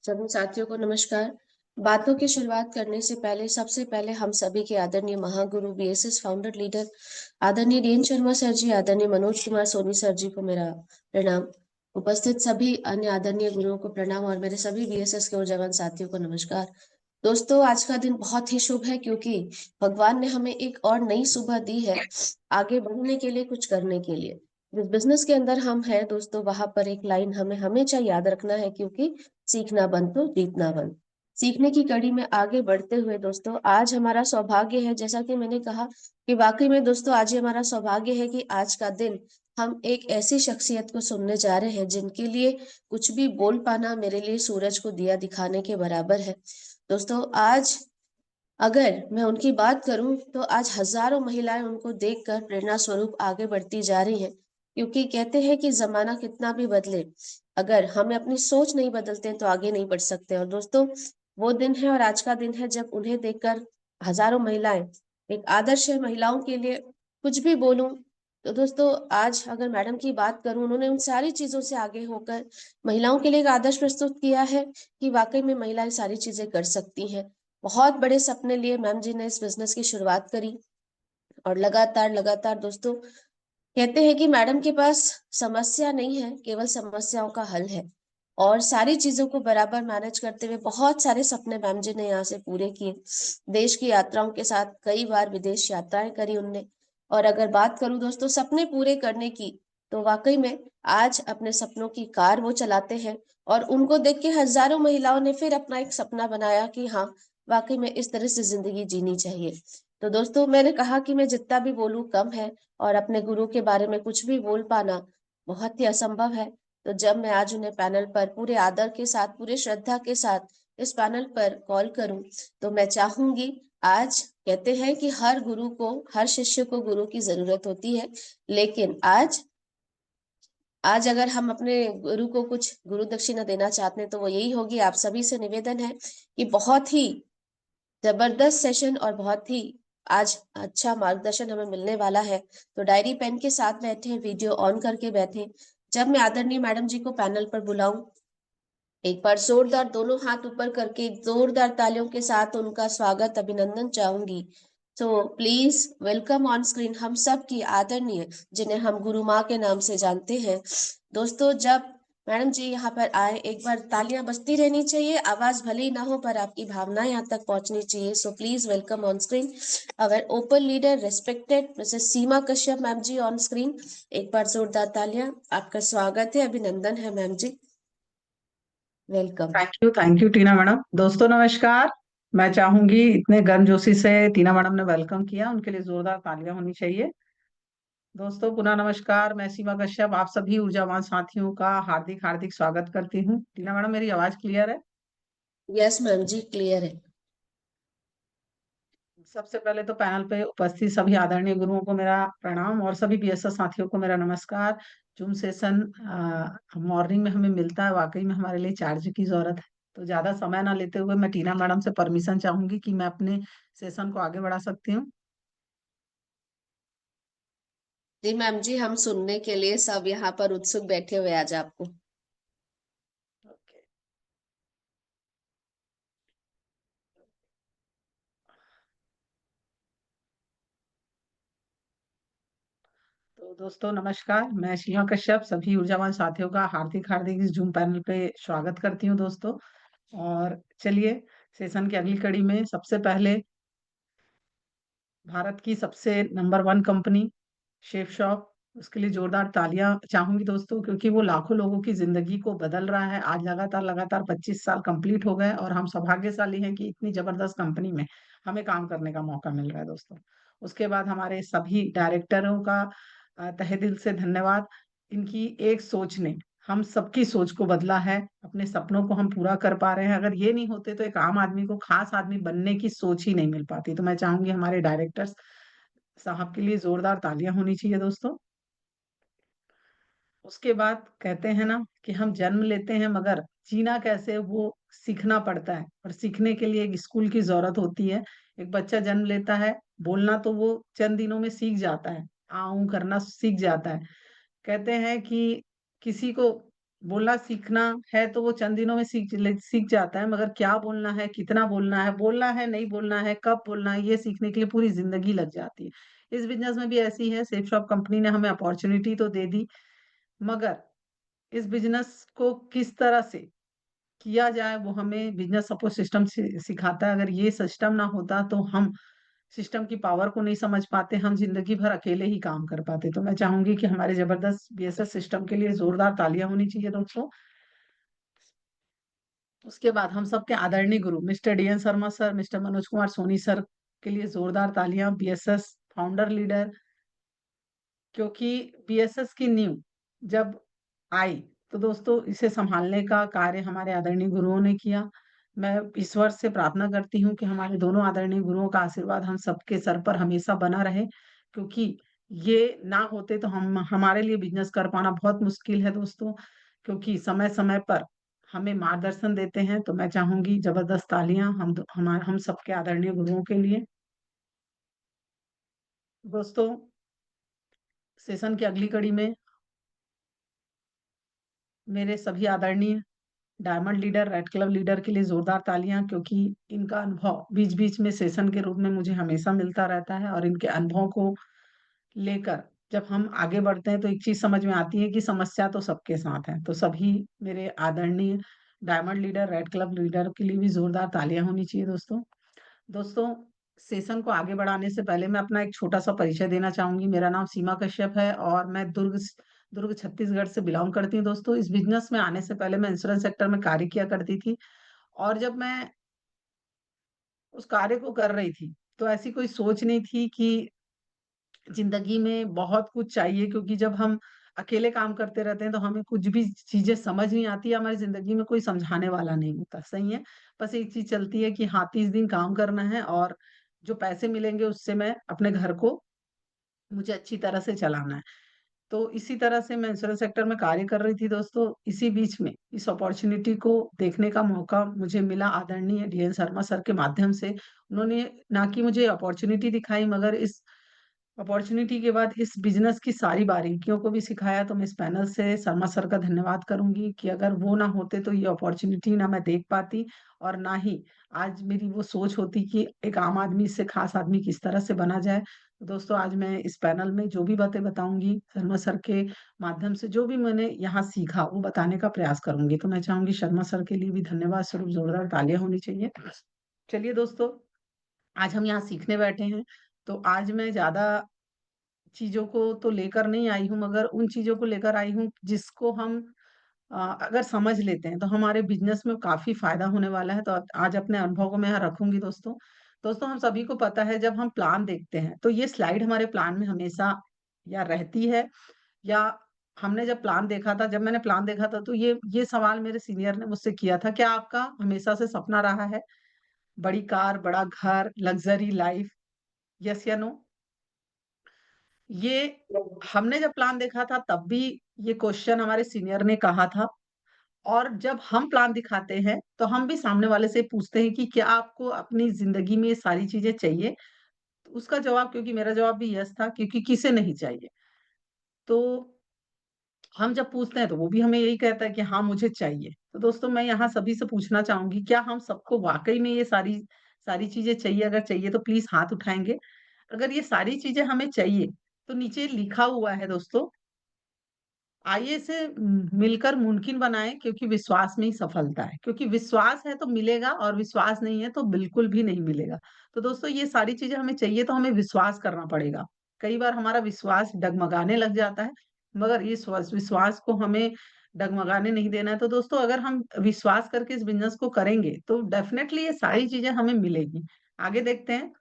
सभी साथियों को नमस्कार। बातों की शुरुआत करने से पहले सबसे पहले हम सभी के आदरणीय महागुरु बीएसएस फाउंडर लीडर आदरणीय डीएन शर्मा सर जी, आदरणीय मनोज कुमार सोनी सर जी को मेरा प्रणाम। उपस्थित सभी अन्य आदरणीय गुरुओं को प्रणाम और मेरे सभी बीएसएस के नौजवान साथियों को नमस्कार। दोस्तों, आज का दिन बहुत ही शुभ है क्योंकि भगवान ने हमें एक और नई सुबह दी है आगे बढ़ने के लिए, कुछ करने के लिए। जिस बिजनेस के अंदर हम हैं दोस्तों, वहां पर एक लाइन हमें हमेशा याद रखना है क्योंकि सीखना बंद तो जीतना बंद। सीखने की कड़ी में आगे बढ़ते हुए दोस्तों, आज हमारा सौभाग्य है, जैसा कि मैंने कहा कि वाकई में दोस्तों आज ही हमारा सौभाग्य है कि आज का दिन हम एक ऐसी शख्सियत को सुनने जा रहे हैं जिनके लिए कुछ भी बोल पाना मेरे लिए सूरज को दिया दिखाने के बराबर है। दोस्तों, आज अगर मैं उनकी बात करूं तो आज हजारों महिलाएं उनको देखकर प्रेरणा स्वरूप आगे बढ़ती जा रही हैं, क्योंकि कहते हैं कि जमाना कितना भी बदले, अगर हमें अपनी सोच नहीं बदलते तो आगे नहीं बढ़ सकते। और दोस्तों, वो दिन है और आज का दिन है जब उन्हें देखकर हजारों महिलाएं एक आदर्श है। महिलाओं के लिए कुछ भी बोलूं तो दोस्तों, आज अगर मैडम की बात करूं, उन्होंने उन सारी चीजों से आगे होकर महिलाओं के लिए एक आदर्श प्रस्तुत किया है कि वाकई में महिलाएं सारी चीजें कर सकती हैं। बहुत बड़े सपने लिए मैम जी ने इस बिजनेस की शुरुआत करी और लगातार लगातार दोस्तों, कहते हैं कि मैडम के पास समस्या नहीं है, केवल समस्याओं का हल है। और सारी चीजों को बराबर मैनेज करते हुए बहुत सारे सपने मैम जी ने यहाँ से पूरे किए। देश की यात्राओं के साथ कई बार विदेश यात्राएं करी उनने। और अगर बात करूं दोस्तों सपने पूरे करने की, तो वाकई में आज अपने सपनों की कार वो चलाते हैं। और उनको देख के हजारों महिलाओं ने फिर अपना एक सपना बनाया कि हाँ, वाकई में इस तरह से जिंदगी जीनी चाहिए। तो दोस्तों, मैंने कहा कि मैं जितना भी बोलूं कम है और अपने गुरु के बारे में कुछ भी बोल पाना बहुत ही असंभव है। तो जब मैं आज उन्हें पैनल पर पूरे आदर के साथ, पूरे श्रद्धा के साथ इस पैनल पर कॉल करूं, तो मैं चाहूंगी, आज कहते हैं कि हर गुरु को, हर शिष्य को गुरु की जरूरत होती है, लेकिन आज आज अगर हम अपने गुरु को कुछ गुरु दक्षिणा देना चाहते हैं तो वो यही होगी। आप सभी से निवेदन है कि बहुत ही जबरदस्त सेशन और बहुत ही आज अच्छा मार्गदर्शन हमें मिलने वाला है। तो डायरी पेन के साथ बैठे, वीडियो ऑन करके बैठे। जब मैं आदरणीय मैडम जी को पैनल पर बुलाऊं, एक बार जोरदार दोनों हाथ ऊपर करके जोरदार तालियों के साथ उनका स्वागत, अभिनंदन चाहूंगी। तो प्लीज वेलकम ऑन स्क्रीन हम सब की आदरणीय, जिन्हें हम गुरु माँ के नाम से जानते हैं। दोस्तों, जब मैडम जी यहाँ पर आए, एक बार तालियां बजती रहनी चाहिए, आवाज भले ही ना हो पर आपकी भावनाएं यहाँ तक पहुंचनी चाहिए। So please welcome on screen our open leader respected Mrs Seema Kashyap ma'am ji on screen. एक बार जोरदार तालियां, आपका स्वागत है, अभिनंदन है ma'am ji, welcome. Thank you Tina madam. दोस्तों नमस्कार। मैं चाहूंगी इतने गर्मजोशी से टीना मैडम ने वेलकम किया, उनके लिए जोरदार तालियां होनी चाहिए। दोस्तों पुनः नमस्कार। मैं सीमा कश्यप आप सभी ऊर्जावान साथियों का हार्दिक हार्दिक स्वागत करती हूँ। टीना मैडम मेरी आवाज क्लियर है? यस मैम जी, क्लियर है। सबसे पहले तो पैनल पे उपस्थित सभी आदरणीय गुरुओं को मेरा प्रणाम और सभी बीएसएस साथियों को मेरा नमस्कार। जूम सेशन मॉर्निंग में हमें मिलता है, वाकई में हमारे लिए चार्ज की जरूरत है। तो ज्यादा समय ना लेते हुए मैं टीना मैडम से परमिशन चाहूंगी कि मैं अपने सेशन को आगे बढ़ा सकती हूँ। जी मैम जी, हम सुनने के लिए सब यहाँ पर उत्सुक बैठे हुए आज आपको। ओके। तो दोस्तों नमस्कार, मैं सीमा कश्यप सभी ऊर्जावान साथियों का हार्दिक हार्दिक इस जूम पैनल पे स्वागत करती हूँ दोस्तों। और चलिए सेशन की अगली कड़ी में सबसे पहले भारत की सबसे number one company chef shop, उसके लिए जोरदार तालियां चाहूंगी दोस्तों, क्योंकि वो लाखों लोगों की जिंदगी को बदल रहा है। आज लगातार लगातार 25 साल कंप्लीट हो गए और हम सौभाग्यशाली हैं कि इतनी जबरदस्त कंपनी में हमें काम करने का मौका मिल रहा है दोस्तों। उसके बाद हमारे सभी डायरेक्टरों का तहे दिल से धन्यवाद। इनकी एक सोच ने हम सबकी सोच को बदला है, अपने सपनों को हम पूरा कर पा रहे हैं। अगर ये नहीं होते तो एक आम आदमी को खास आदमी बनने की सोच ही नहीं मिल पाती। तो मैं चाहूंगी हमारे डायरेक्टर्स साहब के लिए जोरदार तालियां होनी चाहिए दोस्तों। उसके बाद कहते हैं ना कि हम जन्म लेते हैं मगर जीना कैसे वो सीखना पड़ता है, और सीखने के लिए एक स्कूल की जरूरत होती है। एक बच्चा जन्म लेता है, बोलना तो वो चंद दिनों में सीख जाता है, आऊं करना सीख जाता है। कहते हैं कि किसी को बोलना सीखना है तो वो चंद दिनों में सीख जाता है, मगर क्या बोलना है, कितना बोलना है, नहीं बोलना है, कब बोलना है, ये सीखने के लिए पूरी ज़िंदगी लग जाती है। इस बिज़नेस में भी ऐसी है, सेफ शॉप कंपनी ने हमें अपॉर्च्युनिटी तो दे दी, मगर इस बिज़नेस को किस तरह से किया जाए वो हमें बिज़नेस सपोर्ट सिस्टम सिखाता है। अगर ये सिस्टम ना होता तो हम सिस्टम की पावर को नहीं समझ पाते, हम ज़िंदगी भर अकेले ही काम कर पाते। तो मैं चाहूँगी कि हमारे ज़बरदस्त बीएसएस सिस्टम के लिए ज़ोरदार तालियाँ होनी चाहिए दोस्तों। उसके बाद हम सबके आदरणीय गुरु mister D N Sharma sir, mister Manoj Kumar Soni sir के लिए जोरदार तालियां। बीएसएस फाउंडर लीडर, क्योंकि बीएसएस की नींव जब आई तो दोस्तों इसे संभालने का कार्य हमारे आदरणीय गुरुओं ने किया। मैं ईश्वर से प्रार्थना करती हूँ कि हमारे दोनों आदरणीय गुरुओं का आशीर्वाद हम सबके सर पर हमेशा बना रहे, क्योंकि ये ना होते तो हम हमारे लिए बिजनेस कर पाना बहुत मुश्किल है दोस्तों, क्योंकि समय समय पर हमें मार्गदर्शन देते हैं। तो मैं चाहूंगी जबरदस्त तालियां हम सबके आदरणीय गुरुओं के लिए। दोस्तों, सेशन की अगली कड़ी में मेरे सभी आदरणीय diamond leader, red club leader के लिए जोरदार तालियां, क्योंकि इनका अनुभव बीच-बीच में सेशन के रूप में मुझे हमेशा मिलता रहता है और इनके अनुभव को लेकर जब हम आगे बढ़ते हैं तो एक चीज़ समझ में आती है कि समस्या तो सबके साथ है। तो सभी मेरे आदरणीय diamond leader, red club leader के लिए भी जोरदार तालियां होनी चाहिए दोस्तों। दोस्तों, सेशन को आगे बढ़ाने से पहले मैं अपना एक छोटा-सा परिचय देना चाहूँगी। मेरा नाम सीमा कश्यप है और मैं दुर्ग छत्तीसगढ़ से बिलॉन्ग करती हूँ दोस्तों। इस बिज़नेस में आने से पहले मैं इंश्योरेंस सेक्टर में कार्य किया करती थी और जब मैं उस कार्य को कर रही थी, तो ऐसी कोई सोच नहीं थी कि ज़िंदगी में बहुत कुछ चाहिए, क्योंकि जब हम अकेले काम करते रहते हैं, तो हमें कुछ भी चीज़ें समझ नहीं आती है, हमारी ज़िंदगी में कोई समझाने वाला नहीं होता, सही है? बस एक चीज़ चलती है कि हाँ, 30 दिन काम करना है और जो पैसे मिलेंगे उससे मैं अपने घर को मुझे अच्छी तरह से चलाना है। तो इसी तरह से मैं इंश्योरेंस सेक्टर में कार्य कर रही थी दोस्तों। इसी बीच में इस अपॉर्च्युनिटी को देखने का मौका मुझे मिला आदरणीय डीएन शर्मा सर के माध्यम से। उन्होंने ना कि मुझे अपॉर्च्युनिटी दिखाई, मगर इस अपॉर्च्युनिटी के बाद इस बिज़नेस की सारी बारीकियों को भी सिखाया। तो मैं इस पैनल से शर्मा सर का धन्यवाद करूँगी कि अगर वो ना होते तो ये अपॉर्च्युनिटी ना मैं देख पाती और ना ही आज मेरी वो सोच होती कि एक आम आदमी से ख़ास आदमी किस तरह से बना जाए। तो दोस्तों, आज मैं इस पैनल में जो भी बातें बताऊँगी, शर्मा सर के माध्यम से जो भी मैंने यहाँ सीखा वो बताने का प्रयास करूँगी। तो मैं चाहूँगी शर्मा सर के लिए भी धन्यवाद स्वरूप ज़ोरदार तालियाँ होनी चाहिए। चलिए दोस्तों, आज हम यहाँ सीखने बैठे हैं, तो आज मैं ज़्यादा चीज़ों को तो लेकर नहीं आई हूँ, मगर उन चीज़ों को लेकर आई हूँ जिसको हम अगर समझ लेते हैं तो हमारे बिज़नेस में काफ़ी फ़ायदा होने वाला है। तो आज अपने अनुभव को मैं यहाँ रखूँगी दोस्तों। दोस्तों, हम सभी को पता है जब हम प्लान देखते हैं तो ये स्लाइड हमारे प्लान में हमेशा या रहती है या हमने जब मैंने प्लान देखा था तो ये सवाल मेरे सीनियर ने मुझसे किया था, क्या आपका हमेशा से सपना रहा है बड़ी कार, बड़ा घर, लग्ज़री लाइफ़? येस या नो? ये हमने जब प्लान देखा था तब भी ये क्वेश्चन हमारे सीनियर ने कहा था और जब हम प्लान दिखाते हैं तो हम भी सामने वाले से पूछते हैं कि क्या आपको अपनी ज़िंदगी में ये सारी चीज़ें चाहिए? तो उसका जवाब, क्योंकि मेरा जवाब भी यस था, क्योंकि किसे नहीं चाहिए? तो हम जब पूछते हैं तो वो भी हमें यही कहता है कि हाँ, मुझे चाहिए। तो दोस्तों, मैं यहाँ सभी से पूछना चाहूँगी, क्या हम सबको वाक़ई में ये सारी सारी चीज़ें चाहिए? अगर चाहिए तो प्लीज़ हाथ उठाएँगे। अगर ये सारी चीज़ें हमें चाहिए, तो नीचे लिखा हुआ है दोस्तों, आइए इसे मिलकर मुमकिन बनाएँ, क्योंकि विश्वास में ही सफलता है। क्योंकि विश्वास है तो मिलेगा और विश्वास नहीं है तो बिल्कुल भी नहीं मिलेगा। तो दोस्तों, ये सारी चीज़ें हमें चाहिए तो हमें विश्वास करना पड़ेगा। कई बार हमारा विश्वास डगमगाने लग जाता है, मगर इस विश्वास को हमें डगमगाने नहीं देना है। तो दोस्तों, अगर हम विश्वास करके इस बिज़नेस को करेंगे तो डेफ़िनेटली ये सारी चीज़ें हमें मिलेगी। आगे देखते हैं।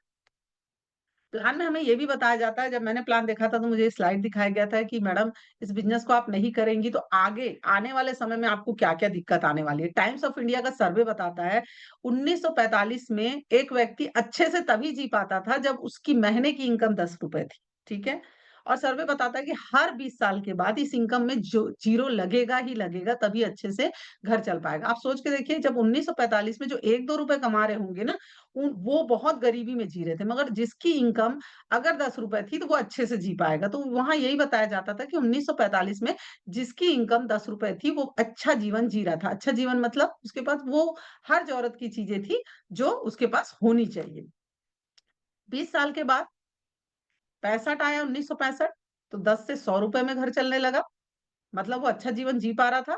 प्लान में हमें ये भी बताया जाता है, जब मैंने प्लान देखा था तो मुझे स्लाइड दिखाया गया था कि मैडम, इस बिज़नेस को आप नहीं करेंगी तो आगे आने वाले समय में आपको क्या-क्या दिक्कत आने वाली है। टाइम्स ऑफ इंडिया का सर्वे बताता है 1945 में एक व्यक्ति अच्छे से तभी जी पाता था जब उसकी महीने की इनकम ₹10 थी, ठीक है? और सर्वे बताता है कि हर 20 साल के बाद इस इनकम में जो जीरो लगेगा ही लगेगा, तभी अच्छे से घर चल पाएगा। आप सोच के देखिए, जब 1945 में जो 1-2 रुपए कमा रहे होंगे ना, वो बहुत गरीबी में जी रहे थे, मगर जिसकी इनकम अगर 10 रुपए थी तो वो अच्छे से जी पाएगा। तो वहां यही बताया जाता था कि 1945 में जिसकी इनकम 10 रुपए थी वो अच्छा जीवन जी रहा था। अच्छा जीवन मतलब उसके पास वो हर जरूरत की चीजें थी जो उसके पास होनी चाहिए। 20 साल के बाद 65 आया, 1965, तो 10 से 100 रुपए में घर चलने लगा, मतलब वो अच्छा जीवन जी पा रहा था।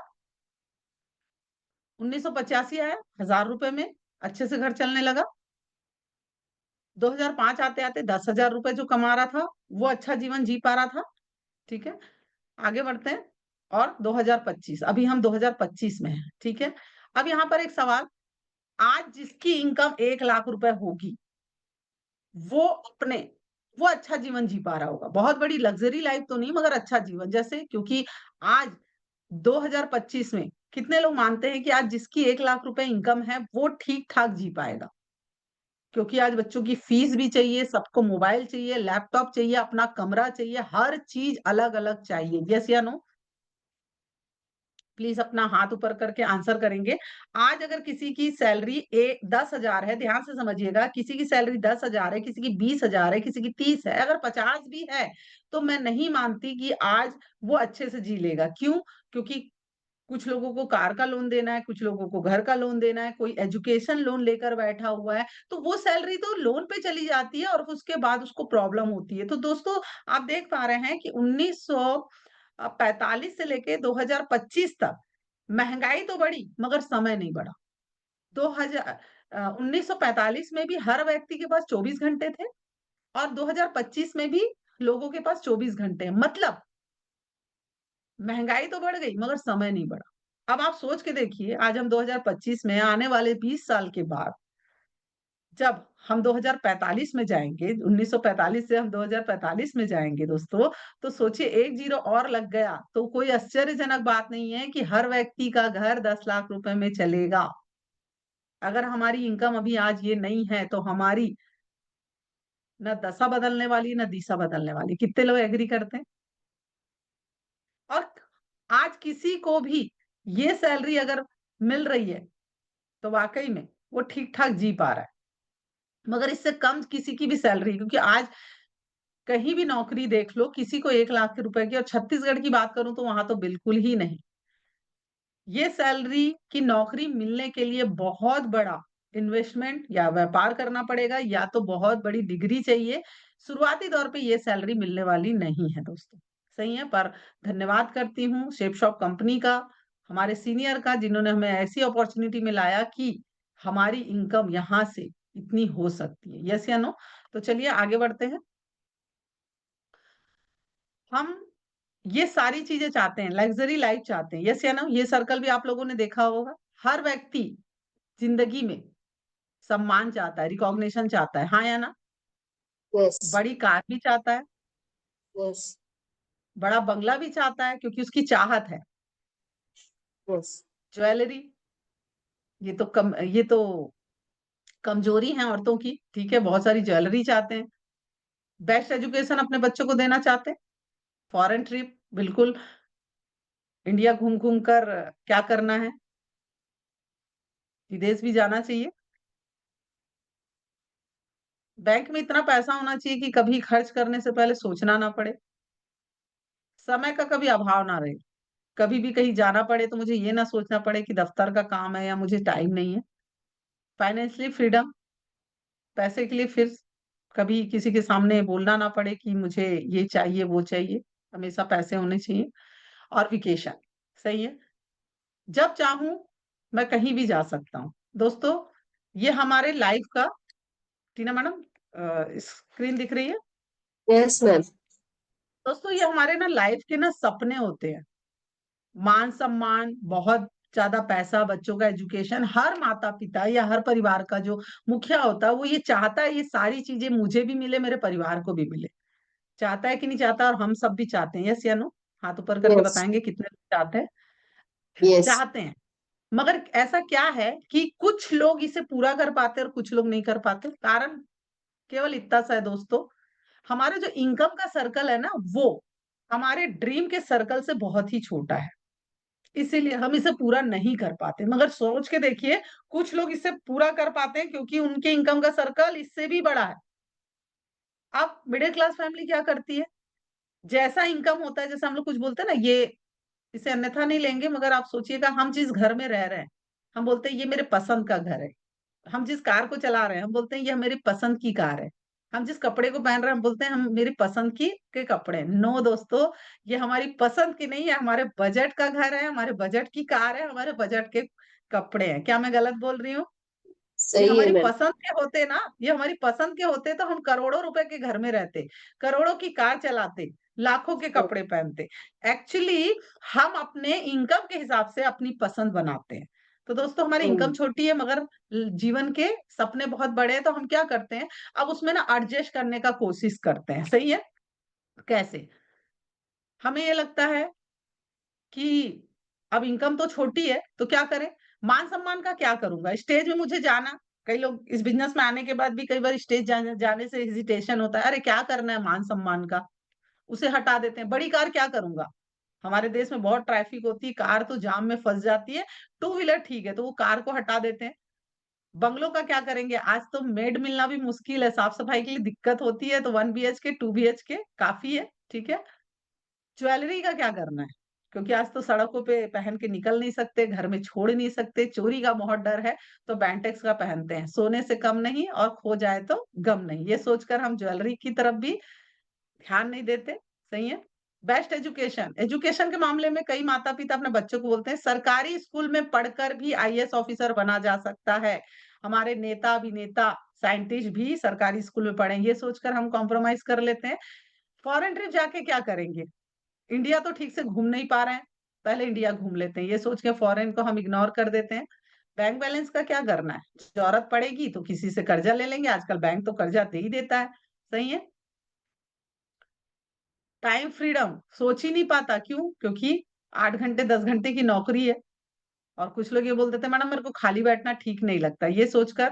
1985 आया, 1000 रुपए में अच्छे से घर चलने लगा। 2005 आते आते 10,000 रुपए जो कमा रहा था वो अच्छा जीवन जी पा रहा था। ठीक है, आगे बढ़ते हैं। और 2025, अभी हम 2025 में हैं। ठीक है, अब यहाँ पर एक सवाल, आज जिसकी इनकम 1 लाख रुपए होगी वो अपने वो अच्छा जीवन जी पा रहा होगा, बहुत बड़ी लग्जरी लाइफ तो नहीं मगर अच्छा जीवन। जैसे, क्योंकि आज 2025 में कितने लोग मानते हैं कि आज जिसकी 1 लाख रुपए इनकम है वो ठीक ठाक जी पाएगा? क्योंकि आज बच्चों की फीस भी चाहिए, सबको मोबाइल चाहिए, लैपटॉप चाहिए, अपना कमरा चाहिए, हर चीज अलग अलग चाहिए। यस या नो? प्लीज अपना हाथ ऊपर करके आंसर करेंगे। आज अगर किसी की सैलरी 10,000 है, ध्यान से समझिएगा, किसी की सैलरी 10,000 है, किसी की 20,000 है, किसी की 30 है, अगर 50 भी है, तो मैं नहीं मानती कि आज वो अच्छे से जी लेगा। क्यों? क्योंकि कुछ लोगों को कार का लोन देना है, कुछ लोगों को घर का लोन देना है, कोई एजुकेशन लोन लेकर बैठा हुआ है, तो वो सैलरी तो लोन पे चली जाती है और उसके बाद उसको प्रॉब्लम होती है। तो दोस्तों, आप देख पा रहे हैं कि 1945 से लेके 2025 तक महंगाई तो बढ़ी मगर समय नहीं बढ़ा। 1945 में भी हर व्यक्ति के पास 24 घंटे थे और 2025 में भी लोगों के पास 24 घंटे हैं। मतलब महंगाई तो बढ़ गई मगर समय नहीं बढ़ा। अब आप सोच के देखिए, आज हम 2025 में, आने वाले 20 साल के बाद जब हम 2045 में जाएंगे, 1945 से हम 2045 में जाएंगे दोस्तों, तो सोचिए, एक जीरो और लग गया तो कोई आश्चर्यजनक बात नहीं है कि हर व्यक्ति का घर 10 लाख रुपए में चलेगा। अगर हमारी इनकम अभी आज ये नहीं है तो हमारी ना दशा बदलने वाली ना दिशा बदलने वाली। कितने लोग एग्री करते हैं? और आज किसी को भी ये सैलरी अगर मिल रही है तो वाकई में वो ठीक ठाक जी पा रहा है। मगर इससे कम किसी की भी सैलरी, क्योंकि आज कहीं भी नौकरी देख लो, किसी को 1 लाख रुपए की, और छत्तीसगढ़ की बात करूं तो वहां तो बिल्कुल ही नहीं। ये सैलरी की नौकरी मिलने के लिए बहुत बड़ा इन्वेस्टमेंट या व्यापार करना पड़ेगा, या तो बहुत बड़ी डिग्री चाहिए। शुरुआती दौर पे ये सैलरी मिलने वाली नहीं है दोस्तों। सही है, पर धन्यवाद करती हूँ शेप शॉप कंपनी का, हमारे सीनियर का, जिन्होंने हमें ऐसी अपॉर्चुनिटी में लाया कि हमारी इनकम यहाँ से इतनी हो सकती है। यस या नो? तो चलिए आगे बढ़ते हैं। हम ये सारी चीजें चाहते हैं, लग्जरी लाइफ चाहते हैं। यस या नो? ये सर्कल भी आप लोगों ने देखा होगा। हर व्यक्ति जिंदगी में सम्मान चाहता है, रिकॉग्निशन चाहता है, हाँ या ना? यस। बड़ी कार भी चाहता है, यस। बड़ा बंगला भी चाहता है क्योंकि उसकी चाहत है। यस। ज्वेलरी, ये तो कमजोरी है औरतों की। ठीक है, बहुत सारी ज्वेलरी चाहते हैं। बेस्ट एजुकेशन अपने बच्चों को देना चाहते हैं। फॉरेन ट्रिप, बिल्कुल, इंडिया घूम घूम कर क्या करना है, विदेश भी जाना चाहिए। बैंक में इतना पैसा होना चाहिए कि कभी खर्च करने से पहले सोचना ना पड़े। समय का कभी अभाव ना रहे। कभी भी कहीं जाना पड़े तो मुझे ये ना सोचना पड़े कि दफ्तर का काम है या मुझे टाइम नहीं है। फाइनेंशियली फ्रीडम, पैसे के लिए फिर कभी किसी के सामने बोलना ना पड़े कि मुझे ये चाहिए वो चाहिए। हमेशा पैसे होने चाहिए। और वेकेशन, सही है, जब चाहूं मैं कहीं भी जा सकता हूँ। दोस्तों, ये हमारे लाइफ का, टीना मैडम स्क्रीन दिख रही है? Yes ma'am. दोस्तों, ये हमारे ना लाइफ के ना सपने होते हैं। मान सम्मान, बहुत ज्यादा पैसा, बच्चों का एजुकेशन, हर माता पिता या हर परिवार का जो मुखिया होता है वो ये चाहता है ये सारी चीजें मुझे भी मिले, मेरे परिवार को भी मिले। चाहता है कि नहीं चाहता? और हम सब भी चाहते हैं। यस या नो? हाथ ऊपर करके यस। बताएंगे कितने लोग चाहते हैं। यस। चाहते हैं, मगर ऐसा क्या है कि कुछ लोग इसे पूरा कर पाते हैं और कुछ लोग नहीं कर पाते। कारण केवल इतना सा है दोस्तों, हमारा जो इनकम का सर्कल है ना, वो हमारे ड्रीम के सर्कल से बहुत ही छोटा है। इसीलिए हम इसे पूरा नहीं कर पाते। मगर सोच के देखिए, कुछ लोग इसे पूरा कर पाते हैं क्योंकि उनके इनकम का सर्कल इससे भी बड़ा है। अब मिडिल क्लास फैमिली क्या करती है? जैसा इनकम होता है, जैसे हम लोग कुछ बोलते हैं ना, ये इसे अन्यथा नहीं लेंगे, मगर आप सोचिएगा, हम जिस घर में रह रहे हैं, हम बोलते हैं ये मेरे पसंद का घर है। हम जिस कार को चला रहे हैं, हम बोलते हैं ये मेरी पसंद की कार है। हम जिस कपड़े को पहन रहे हैं, हम बोलते हैं हम मेरी पसंद की के कपड़े हैं। नो दोस्तों, ये हमारी पसंद की नहीं है, हमारे बजट का घर है, हमारे बजट की कार है, हमारे बजट के कपड़े हैं। क्या मैं गलत बोल रही हूँ? ये सही है हमारी मैम। पसंद के होते ना, ये हमारी पसंद के होते तो हम करोड़ों रुपए के घर में रहते, करोड़ों की कार चलाते, लाखों के हम्म, कपड़े पहनते। एक्चुअली हम अपने इनकम के हिसाब से अपनी पसंद बनाते हैं। तो दोस्तों, हमारी इनकम हम्म, छोटी है मगर जीवन के सपने बहुत बड़े हैं, तो हम क्या करते हैं, अब उसमें ना एडजस्ट करने का कोशिश करते हैं। सही है? कैसे? हमें ये लगता है कि अब इनकम तो छोटी है, तो क्या करें? मान-सम्मान का क्या करूँगा? स्टेज में मुझे जाना, कई लोग इस बिज़नेस में आने के बाद भी कई बार स्टेज जाने से हेजिटेशन होता है। अरे क्या करना है मान-सम्मान का? उसे हटा देते हैं। बड़ी कार क्या करूँगा? हमारे देश में बहुत ट्रैफिक होती है, कार तो जाम में फँस जाती है, टू व्हीलर ठीक है, तो वो कार को हटा देते हैं। बंगलों का क्या करेंगे? आज तो मेड मिलना भी मुश्किल है, साफ-सफाई के लिए दिक्कत होती है, तो 1 बीएचके, 2 बीएचके काफ़ी है, ठीक है? ज्वेलरी का क्या करना है? क्योंकि आज तो सड़कों पे पहन के निकल नहीं सकते, घर में छोड़ नहीं सकते, चोरी का बहुत डर है, तो बेंटेक्स का पहनते हैं। सोने से कम नहीं और खो जाए तो गम नहीं। ये सोचकर हम ज्वेलरी की तरफ भी ध्यान नहीं देते, सही है? बेस्ट एजुकेशन, एजुकेशन के मामले में कई माता-पिता अपने बच्चों को बोलते हैं, सरकारी स्कूल में पढ़कर भी आईएएस ऑफिसर बना जा सकता है। हमारे नेता, अभिनेता, साइंटिस्ट भी सरकारी स्कूल में पढ़े हैं। ये सोचकर हम कॉम्प्रोमाइज़ कर लेते हैं। फॉरेन ट्रिप जाके क्या करेंगे? इंडिया तो ठीक से घूम नहीं पा रहे हैं, पहले इंडिया घूम लेते हैं, ये सोच के फॉरेन को हम इग्नोर कर देते हैं। बैंक बैलेंस का क्या करना है? ज़रूरत पड़ेगी तो किसी से कर्जा ले लेंगे, आजकल बैंक तो कर्जा दे ही देता है, सही है? टाइम फ्रीडम सोच ही नहीं पाता, क्यों? क्योंकि 8 घंटे 10 घंटे की नौकरी है और कुछ लोग ये बोल देते हैं, मैडम मेरे को खाली बैठना ठीक नहीं लगता, ये सोचकर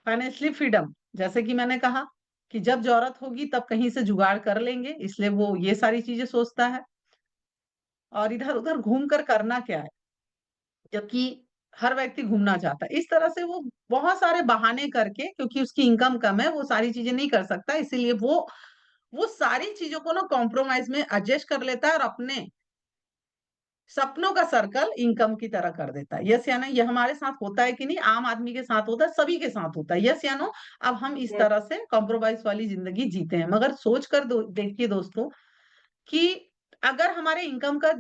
फाइनेंशियली फ्रीडम, जैसे कि मैंने कहा कि जब ज़रूरत होगी तब कहीं से जुगाड़ कर लेंगे, इसलिए वो ये सारी चीज़ें सोचता है। और इधर-उधर घूम कर करना क्या है? जबकि हर व्यक्ति घूमना चाहता है। इस तरह से वो बहुत सारे बहाने करके, क्योंकि उसकी इनकम कम है, वो सारी चीज़ें नहीं कर सकता, इसीलिए वो सारी चीज़ों को ना कॉम्प्रोमाइज़ में एडजस्ट कर लेता है और अपने सपनों का सर्कल इनकम की तरह कर देता है। यस या नहीं? ये हमारे साथ होता है कि नहीं? आम आदमी के साथ होता है, सभी के साथ होता है। यस या नो? अब हम इस यस। तरह से कॉम्प्रोमाइज़ वाली ज़िंदगी जीते हैं। मगर सोच कर देखिए दोस्तों कि अगर हमारे इनकम का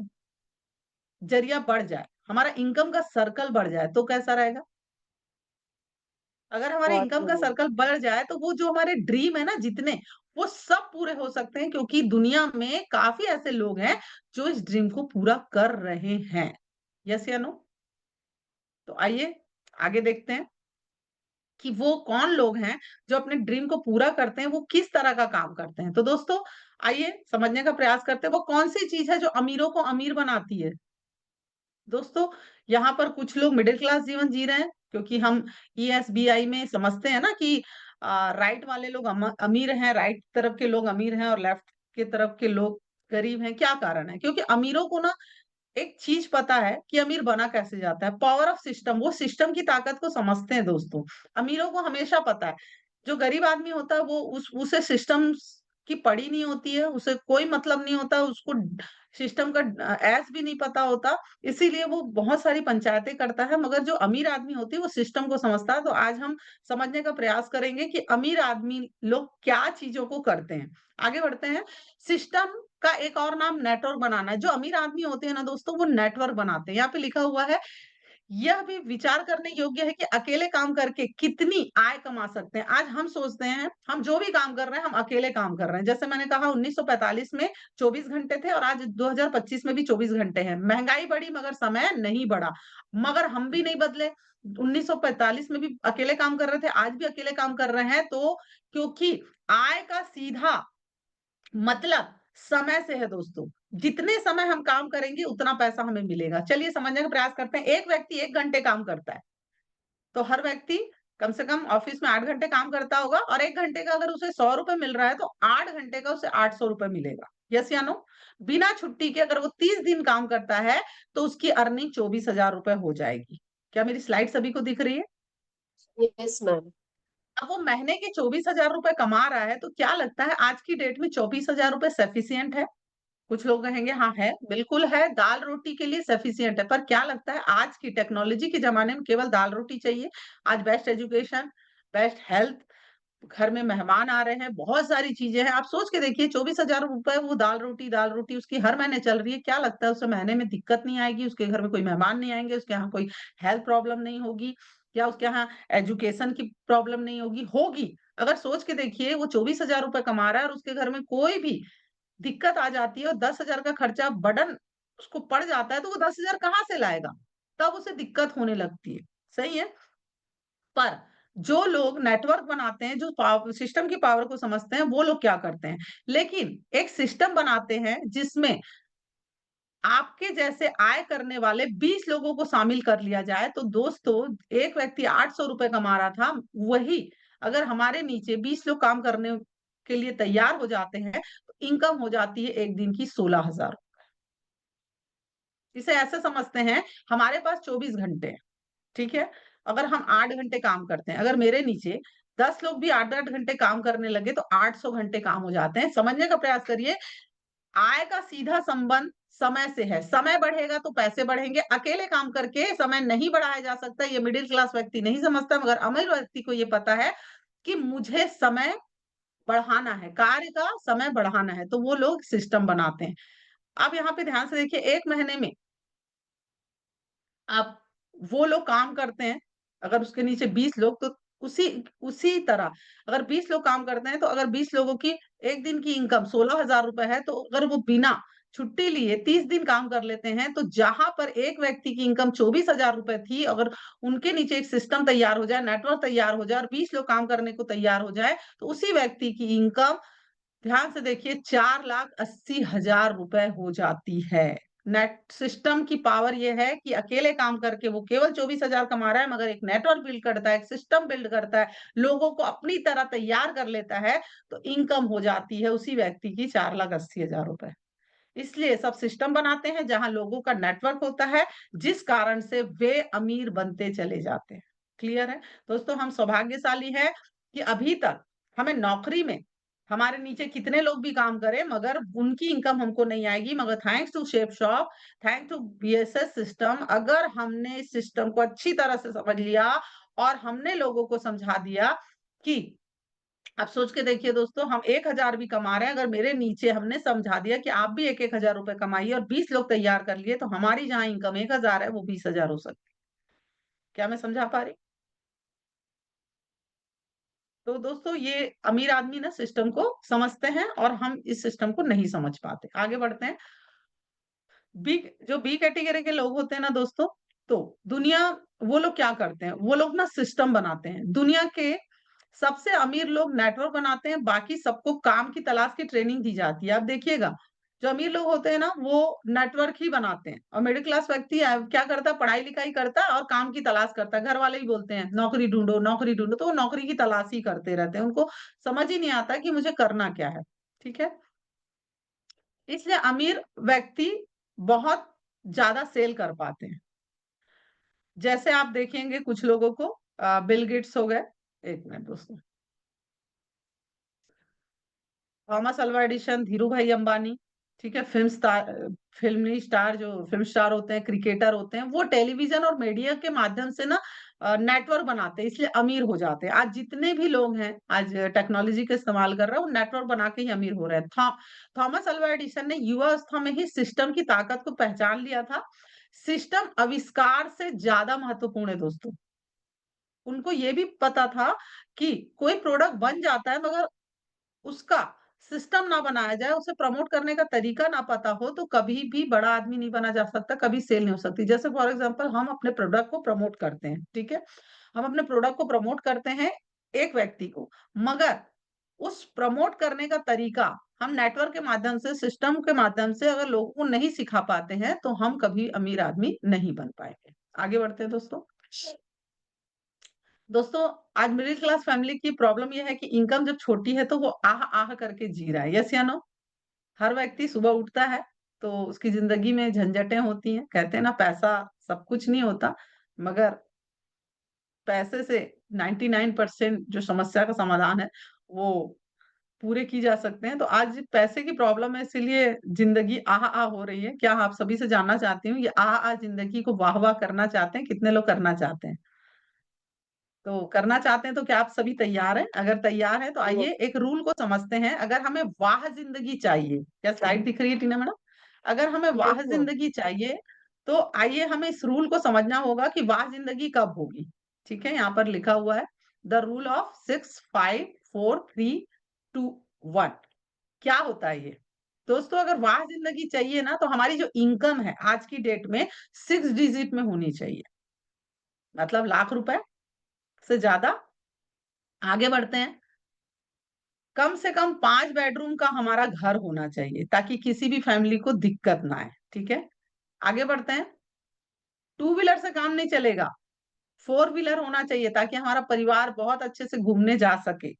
ज़रिया बढ़ जाए, हमारा इनकम का सर्कल बढ़ जाए, तो कैसा रहेगा? अगर हमारे बहुत इनकम का बढ़िया। सर्कल बढ़ जाए तो वो जो हमारे ड्रीम है ना जितने, वो सब पूरे हो सकते हैं, क्योंकि दुनिया में काफ़ी ऐसे लोग हैं जो इस ड्रीम को पूरा कर रहे हैं। यस या नो? तो आइए आगे देखते हैं कि वो कौन लोग हैं जो अपने ड्रीम को पूरा करते हैं, वो किस तरह का काम करते हैं। तो दोस्तों, आइए समझने का प्रयास करते हैं वो कौन-सी चीज़ है जो अमीरों को अमीर बनाती है। दोस्तों, यहाँ पर कुछ लोग मिडिल क्लास जीवन जी रहे हैं, क्योंकि हम ईएसबीआई में समझते हैं ना कि राइट वाले लोग अमीर हैं, राइट तरफ के लोग अमीर हैं और लेफ्ट के तरफ के लोग गरीब हैं। क्या कारण है? क्योंकि अमीरों को ना एक चीज़ पता है कि अमीर बना कैसे जाता है, पावर ऑफ सिस्टम, वो सिस्टम की ताकत को समझते हैं दोस्तों। अमीरों को हमेशा पता है, जो गरीब आदमी होता है वो उसे सिस्टम्स की पड़ी नहीं होती है, उसे कोई मतलब नहीं होता, उसको सिस्टम का ऐस भी नहीं पता होता, इसीलिए वो बहुत सारी पंचायतें करता है, मगर जो अमीर आदमी होती है वो सिस्टम को समझता है। तो आज हम समझने का प्रयास करेंगे कि अमीर आदमी लोग क्या चीज़ों को करते हैं। आगे बढ़ते हैं, सिस्टम का एक और नाम नेटवर्क बनाना है। जो अमीर आदमी होते हैं ना दोस्तों, वो नेटवर्क बनाते हैं। यहाँ पे लिखा हुआ है, यह भी विचार करने योग्य है कि अकेले काम करके कितनी आय कमा सकते हैं। आज हम सोचते हैं, हम जो भी काम कर रहे हैं, हम अकेले काम कर रहे हैं। जैसे मैंने कहा 1945 में 24 घंटे थे और आज 2025 में भी 24 घंटे हैं। महँगाई बढ़ी मगर समय नहीं बढ़ा। मगर हम भी नहीं बदले। 1945 में भी अकेले काम कर रहे थे, आज भी अकेले काम कर रहे हैं, तो क्योंकि आय का सीधा मतलब समय से है दोस्तों। जितने समय हम काम करेंगे उतना पैसा हमें मिलेगा। चलिए समझने का प्रयास करते हैं। एक व्यक्ति 1 घंटे काम करता है, तो हर व्यक्ति कम से कम ऑफिस में 8 घंटे काम करता होगा और 1 घंटे का अगर उसे 100 रुपए मिल रहा है तो 8 घंटे का उसे 800 रुपए मिलेगा। यस या नो? बिना छुट्टी के अगर वो 30 दिन काम करता है तो उसकी अर्निंग 24,000 रुपए हो जाएगी। क्या मेरी स्लाइड सभी को दिख रही है? Yes ma'am. अब वो महीने के 24,000 रुपए कमा रहा है तो क्या लगता है आज की डेट में 24,000 रुपए सफिशिएंट है? कुछ लोग कहेंगे हाँ है, बिल्कुल है, दाल रोटी के लिए सफिशिएंट है। पर क्या लगता है आज की टेक्नोलॉजी के जमाने में केवल दाल रोटी चाहिए? आज बेस्ट एजुकेशन, बेस्ट हेल्थ, घर में मेहमान आ रहे हैं, बहुत सारी चीजें हैं। आप सोच के देखिए 24,000 रुपए वो दाल रोटी उसकी हर महीने चल रही है। क्या लगता है उसे महीने में दिक्कत नहीं आएगी? उसके घर में कोई मेहमान नहीं आएंगे? उसके यहाँ कोई हेल्थ प्रॉब्लम नहीं होगी? या उसके यहाँ एजुकेशन की प्रॉब्लम नहीं होगी? होगी। अगर सोच के देखिए वो 24,000 रुपए कमा रहा है और उसके घर में कोई भी दिक्कत आ जाती है और 10,000 का खर्चा बर्डन उसको पड़ जाता है तो वो 10,000 कहाँ से लाएगा? तब उसे दिक्कत होने लगती है। सही है? पर जो लोग नेटवर्क बनाते हैं, जो सिस्टम की पावर को समझते हैं, वो लोग क्या करते हैं? लेकिन एक सिस्टम बनाते हैं जिसमें आपके जैसे आय करने वाले 20 लोगों को शामिल कर लिया जाए तो दोस्तों एक व्यक्ति 800 रुपए कमा रहा था, वही अगर हमारे नीचे 20 लोग काम करने के लिए तैयार हो जाते हैं तो इनकम हो जाती है एक दिन की 16,000। इसे ऐसे समझते हैं हमारे पास 24 घंटे हैं, ठीक है? अगर हम 8 घंटे काम करते हैं, अगर मेरे नीचे 10 लोग भी 8-8 घंटे काम करने लगे तो 800 घंटे काम हो जाते हैं। समझने का प्रयास करिए, आय का सीधा संबंध समय से है। समय बढ़ेगा तो पैसे बढ़ेंगे। अकेले काम करके समय नहीं बढ़ाया जा सकता। ये मिडिल क्लास व्यक्ति नहीं समझता, मगर अमीर व्यक्ति को ये पता है कि मुझे समय बढ़ाना है, कार्य का समय बढ़ाना है, तो वो लोग सिस्टम बनाते हैं। आप यहाँ पे ध्यान से देखिए, 1 महीने में आप वो लोग काम करते हैं, अगर उसके नीचे 20 लोग तो उसी उसी तरह अगर 20 लोग काम करते हैं तो अगर 20 लोगों की 1 दिन की इनकम 16,000 रुपए है तो अगर वो बिना छुट्टी लिए 30 दिन काम कर लेते हैं तो जहां पर एक व्यक्ति की इनकम 24,000 रुपए थी, अगर उनके नीचे एक सिस्टम तैयार हो जाए, नेटवर्क तैयार हो जाए और 20 लोग काम करने को तैयार हो जाए तो उसी व्यक्ति की इनकम ध्यान से देखिए 4,80,000 रुपए हो जाती है। नेट सिस्टम की पावर ये है कि अकेले काम करके वो केवल 24,000 कमा रहा है, मगर एक नेटवर्क बिल्ड करता है, एक सिस्टम बिल्ड करता है, लोगों को अपनी तरह तैयार कर लेता है, तो इनकम हो जाती है उसी व्यक्ति की 4,80,000 रुपए। इसलिए सब सिस्टम बनाते हैं जहां लोगों का नेटवर्क होता है, जिस कारण से वे अमीर बनते चले जाते हैं। क्लियर है? दोस्तों हम सौभाग्यशाली हैं कि अभी तक हमें नौकरी में हमारे नीचे कितने लोग भी काम करें मगर उनकी इनकम हमको नहीं आएगी, मगर thanks to shape shop, thanks to BSS system, अगर हमने इस सिस्टम को अच्छी तरह से समझ लिया और हमने लोगों को समझा दिया कि आप सोच के देखिए दोस्तों, हम 1,000 भी कमा रहे हैं, अगर मेरे नीचे हमने समझा दिया कि आप भी 1-1 हज़ार रुपए कमाइए और 20 लोग तैयार कर लिए, तो हमारी जहाँ इनकम 1,000 है, वो 20,000 हो सकती है। क्या मैं समझा पा रही? तो दोस्तों ये अमीर आदमी ना सिस्टम को समझते हैं और हम इस सिस्टम को नहीं समझ पाते। आगे बढ़ते हैं। बी जो बी कैटेगरी के लोग होते हैं ना दोस्तों, तो दुनिया वो लोग क्या करते हैं? वो लोग ना सिस्टम बनाते हैं। दुनिया के सबसे अमीर लोग नेटवर्क बनाते हैं, बाकी सबको काम की तलाश की ट्रेनिंग दी जाती है। आप देखिएगा, जो अमीर लोग होते हैं ना, वो नेटवर्क ही बनाते हैं और मिडिल क्लास व्यक्ति क्या करता है? पढ़ाई-लिखाई करता है और काम की तलाश करता है। घर वाले ही बोलते हैं, नौकरी ढूँढो, तो वो नौकरी की तलाश ही करते रहते हैं। उनको समझ ही नहीं आता कि मुझे करना क्या है। ठीक है? इसलिए अमीर व्यक्ति बहुत ज़्यादा सेल कर पाते हैं। जैसे आप देखेंगे कुछ लोगों को बिल गेट्स हो गए, 1 मिनट दोस्तों। Thomas Alva Edison, Dhirubhai Ambani, ठीक है? फिल्म स्टार होते हैं, क्रिकेटर होते हैं, वो टेलीविज़न और मीडिया के माध्यम से ना नेटवर्क बनाते हैं, इसलिए अमीर हो जाते हैं। आज जितने भी लोग हैं, आज टेक्नोलॉजी का इस्तेमाल कर रहे हैं, वो नेटवर्क बना के ही अमीर हो रहे हैं। थॉमस अल्वा एडिसन ने युवा अवस्था में ही सिस्टम की ताकत को पहचान लिया था। सिस्टम आविष्कार से ज़्यादा महत्वपूर्ण है दोस्तों। उनको ये भी पता था कि कोई प्रोडक्ट बन जाता है मगर उसका सिस्टम ना बनाया जाए, उसे प्रमोट करने का तरीका ना पता हो, तो कभी भी बड़ा आदमी नहीं बना जा सकता, कभी सेल नहीं हो सकती। जैसे फॉर एग्जांपल हम अपने प्रोडक्ट को प्रमोट करते हैं, ठीक है? हम अपने प्रोडक्ट को प्रमोट करते हैं एक व्यक्ति को, मगर उस प्रमोट करने का तरीका हम नेटवर्क के माध्यम से, सिस्टम के माध्यम से अगर लोगों को नहीं सिखा पाते हैं, तो हम कभी अमीर आदमी नहीं बन पाएँगे। आगे बढ़ते हैं दोस्तों। दोस्तों, आज मिडिल क्लास फैमिली की प्रॉब्लम ये है कि इनकम जब छोटी है तो वो आह आह करके जी रहा है। यस या नो? हर व्यक्ति सुबह उठता है तो उसकी जिंदगी में झंझटें होती हैं। कहते हैं ना, पैसा सब कुछ नहीं होता, मगर पैसे से 99% जो समस्या का समाधान है वो पूरे की जा सकते हैं। तो आज पैसे की प्रॉब्लम है, इसीलिए जिंदगी आह आह हो रही है। क्या आप सभी से जानना चाहती हूँ, ये आह आह जिंदगी को वाह वाह करना चाहते हैं? कितने लोग करना चाहते हैं? तो करना चाहते हैं तो क्या आप सभी तैयार हैं? अगर तैयार हैं तो आइए एक रूल को समझते हैं। अगर हमें वाह जिंदगी चाहिए, क्या स्लाइड दिख रही है टीना मैडम? अगर हमें वाह यस मैम। जिंदगी चाहिए तो आइए हमें इस रूल को समझना होगा कि वाह जिंदगी कब होगी। ठीक है, यहाँ पर लिखा हुआ है द रूल ऑफ 6 5 4 3 2 1। क्या होता है ये? दोस्तों, अगर वाह जिंदगी चाहिए ना तो हमारी जो इनकम है आज की डेट में 6 डिजिट में होनी चाहिए। मतलब लाख रुपए से ज्यादा। आगे बढ़ते हैं। कम से कम 5 बेडरूम का हमारा घर होना चाहिए ताकि किसी भी फैमिली को दिक्कत ना आए। ठीक है, आगे बढ़ते हैं। टू व्हीलर से काम नहीं चलेगा, फोर व्हीलर होना चाहिए ताकि हमारा परिवार बहुत अच्छे से घूमने जा सके,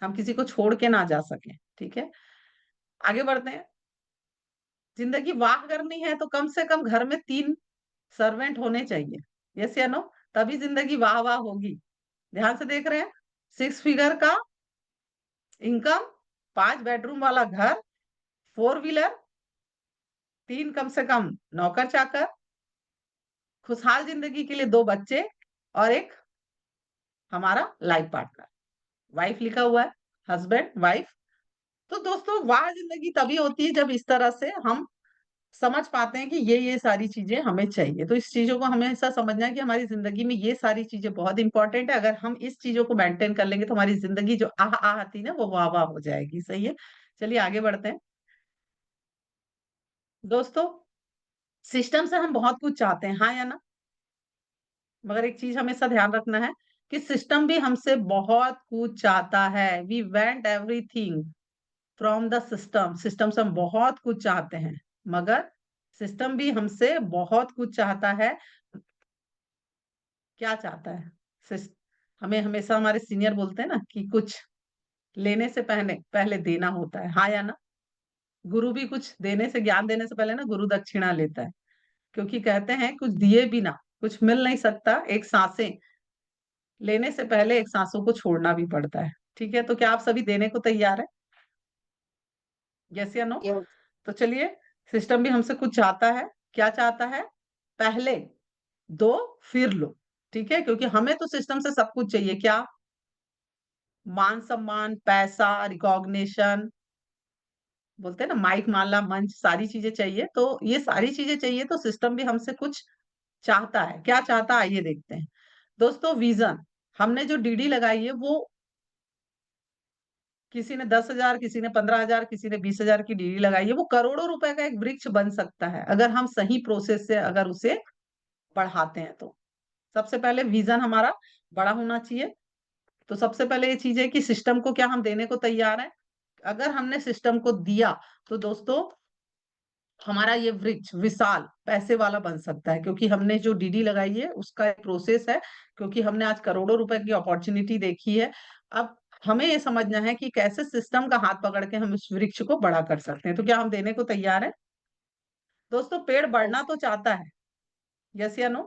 हम किसी को छोड़ के ना जा सके। ठीक है, आगे बढ़ते हैं। जिंदगी वाह करनी है तो कम से कम घर में 3 सर्वेंट होने चाहिए। यस या नो? तभी जिंदगी वाह वाह होगी। ध्यान से देख रहे हैं? 6 फिगर का इनकम, 5 बेडरूम वाला घर, फोर व्हीलर, 3 कम से कम नौकर चाकर, खुशहाल जिंदगी के लिए 2 बच्चे और एक हमारा लाइफ पार्टनर। वाइफ लिखा हुआ है, हस्बैंड वाइफ। तो दोस्तों, वाह जिंदगी तभी होती है जब इस तरह से हम समझ पाते हैं कि ये सारी चीजें हमें चाहिए। तो इस चीजों को हमेशा समझना है कि हमारी जिंदगी में ये सारी चीजें बहुत इंपॉर्टेंट है। अगर हम इस चीजों को मेंटेन कर लेंगे तो हमारी जिंदगी जो आह आह आती है ना, वो वाह वाह हो जाएगी। सही है, चलिए आगे बढ़ते हैं। दोस्तों, सिस्टम से हम बहुत कुछ चाहते हैं, हाँ या ना? मगर एक चीज हमेशा ध्यान रखना है कि सिस्टम भी हमसे बहुत कुछ चाहता है। We want everything from the system. System से हम बहुत कुछ चाहते हैं, मगर सिस्टम भी हमसे बहुत कुछ चाहता है। क्या चाहता है? सिस- हमें हमेशा हमारे सीनियर बोलते हैं ना कि कुछ लेने से पहले पहले देना होता है, हाँ या ना? गुरु भी कुछ देने से, ज्ञान देने से पहले ना गुरु दक्षिणा लेता है। क्योंकि कहते हैं कुछ दिए बिना कुछ मिल नहीं सकता। एक सांसें लेने से पहले एक सांसों को छोड़ना भी पड़ता है। ठीक है, तो क्या आप सभी देने को तैयार है? यस या नो? यस। तो चलिए, सिस्टम भी हमसे कुछ चाहता है। क्या चाहता है? पहले दो, फिर लो। ठीक है, क्योंकि हमें तो सिस्टम से सब कुछ चाहिए। क्या? मान सम्मान, पैसा, रिकॉग्निशन, बोलते हैं ना माइक, माला, मंच, सारी चीजें चाहिए। तो ये सारी चीजें चाहिए तो सिस्टम भी हमसे कुछ चाहता है। क्या चाहता है, आइए देखते हैं। दोस्तों, विजन। हमने जो डीडी लगाई है वो, किसी ने 10,000, किसी ने 15,000, किसी ने 20,000 की डीडी लगाई है, वो करोड़ों रुपए का एक वृक्ष बन सकता है अगर हम सही प्रोसेस से अगर उसे बढ़ाते हैं तो। सबसे पहले विजन हमारा बड़ा होना चाहिए। तो सबसे पहले ये चीज है कि सिस्टम को क्या हम देने को तैयार हैं? अगर हमने सिस्टम को दिया तो दोस्तों, हमारा ये वृक्ष विशाल पैसे वाला बन सकता है, क्योंकि हमने जो डीडी लगाई है उसका एक प्रोसेस है। क्योंकि हमने आज करोड़ों रुपए की अपॉर्चुनिटी देखी है। अब हमें ये समझना है कि कैसे सिस्टम का हाथ पकड़ के हम इस वृक्ष को बड़ा कर सकते हैं। तो क्या हम देने को तैयार हैं? दोस्तों, पेड़ बढ़ना यस। तो चाहता है। यस या नो?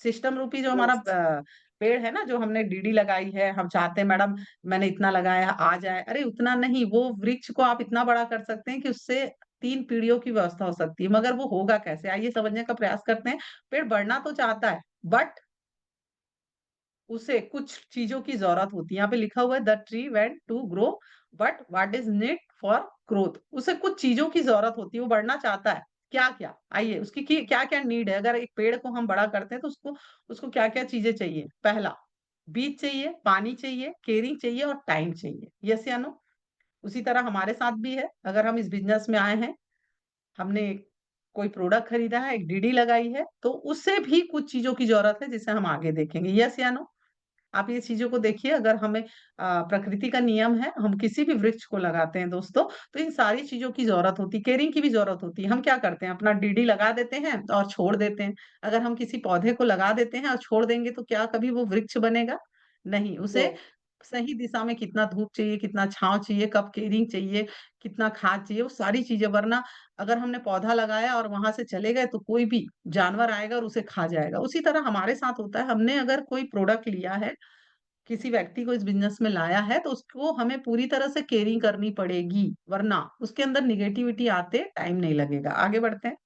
सिस्टम रूपी जो हमारा यस। पेड़ है ना, जो हमने डीडी लगाई है, हम चाहते हैं मैडम मैंने इतना लगाया आ जाए। अरे उतना नहीं, वो वृक्ष को आप इतना बड़ा कर सकते हैं कि उससे 3 पीढ़ियों की व्यवस्था हो सकती है। मगर वो होगा कैसे, आइए समझने का प्रयास करते हैं। पेड़ बढ़ना तो चाहता है, बट उसे कुछ चीजों की जरूरत होती है। यहाँ पे लिखा हुआ है the tree went to grow, but what is need for growth. उसे कुछ चीजों की जरूरत होती है, वो बढ़ना चाहता है। क्या क्या, आइए उसकी क्या क्या नीड है। अगर एक पेड़ को हम बड़ा करते हैं तो उसको उसको क्या क्या चीजें चाहिए? पहला, बीज चाहिए, पानी चाहिए, केयरिंग चाहिए और टाइम चाहिए। यस या नो? उसी तरह हमारे साथ भी है। अगर हम इस बिजनेस में आए हैं, हमने कोई प्रोडक्ट खरीदा है, एक डीडी लगाई है, तो उससे भी कुछ चीजों की जरूरत है जिसे हम आगे देखेंगे। यस या नो? आप ये चीजों को देखिए। अगर हमें प्रकृति का नियम है, हम किसी भी वृक्ष को लगाते हैं दोस्तों, तो इन सारी चीजों की जरूरत होती है, केयरिंग की भी जरूरत होती है। हम क्या करते हैं, अपना डीडी लगा देते हैं और छोड़ देते हैं। अगर हम किसी पौधे को लगा देते हैं और छोड़ देंगे तो क्या कभी वो वृक्ष बनेगा? नहीं, उसे यस, सही दिशा में कितना धूप चाहिए, कितना छाँव चाहिए, कब केयरिंग चाहिए, कितना खाद चाहिए, वो सारी चीज़ें, वरना अगर हमने पौधा लगाया और वहाँ से चले गए तो कोई भी जानवर आएगा और उसे खा जाएगा। उसी तरह हमारे साथ होता है, हमने अगर कोई प्रोडक्ट लिया है, किसी व्यक्ति को इस बिज़नेस में लाया है, तो उसको हमें पूरी तरह से केयरिंग करनी पड़ेगी, वरना उसके अंदर नेगेटिविटी आते टाइम नहीं लगेगा। आगे बढ़ते हैं।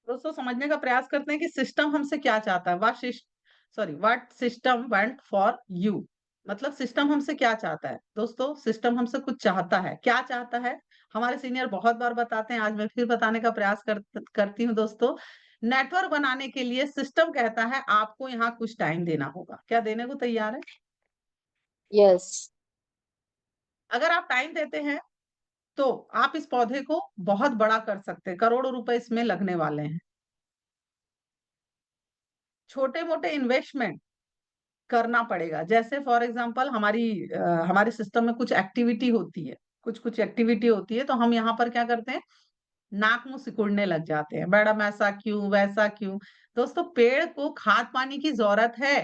दोस्तों समझने का प्रयास करते हैं कि सिस्टम हमसे क्या चाहता है। What system want for you, मतलब सिस्टम हमसे क्या चाहता है। दोस्तों सिस्टम हमसे कुछ चाहता है, क्या चाहता है? हमारे सीनियर बहुत बार बताते हैं, आज मैं फिर बताने का प्रयास करती हूँ दोस्तों। नेटवर्क बनाने के लिए सिस्टम कहता है आपको यहाँ कुछ टाइम देना होगा। क्या देने को तैयार है? यस, अगर आप टाइम देते हैं तो आप इस पौधे को बहुत बड़ा कर सकते हैं, करोड़ों रुपए इसमें लगने वाले हैं। छोटे मोटे इन्वेस्टमेंट करना पड़ेगा। जैसे फॉर एग्जांपल हमारे सिस्टम में कुछ एक्टिविटी होती है, कुछ-कुछ एक्टिविटी होती है, तो हम यहाँ पर क्या करते हैं, नाक मुँह सिकुड़ने लग जाते हैं। मैडम ऐसा क्यों, वैसा क्यों? दोस्तों पेड़ को खाद-पानी की ज़रूरत है,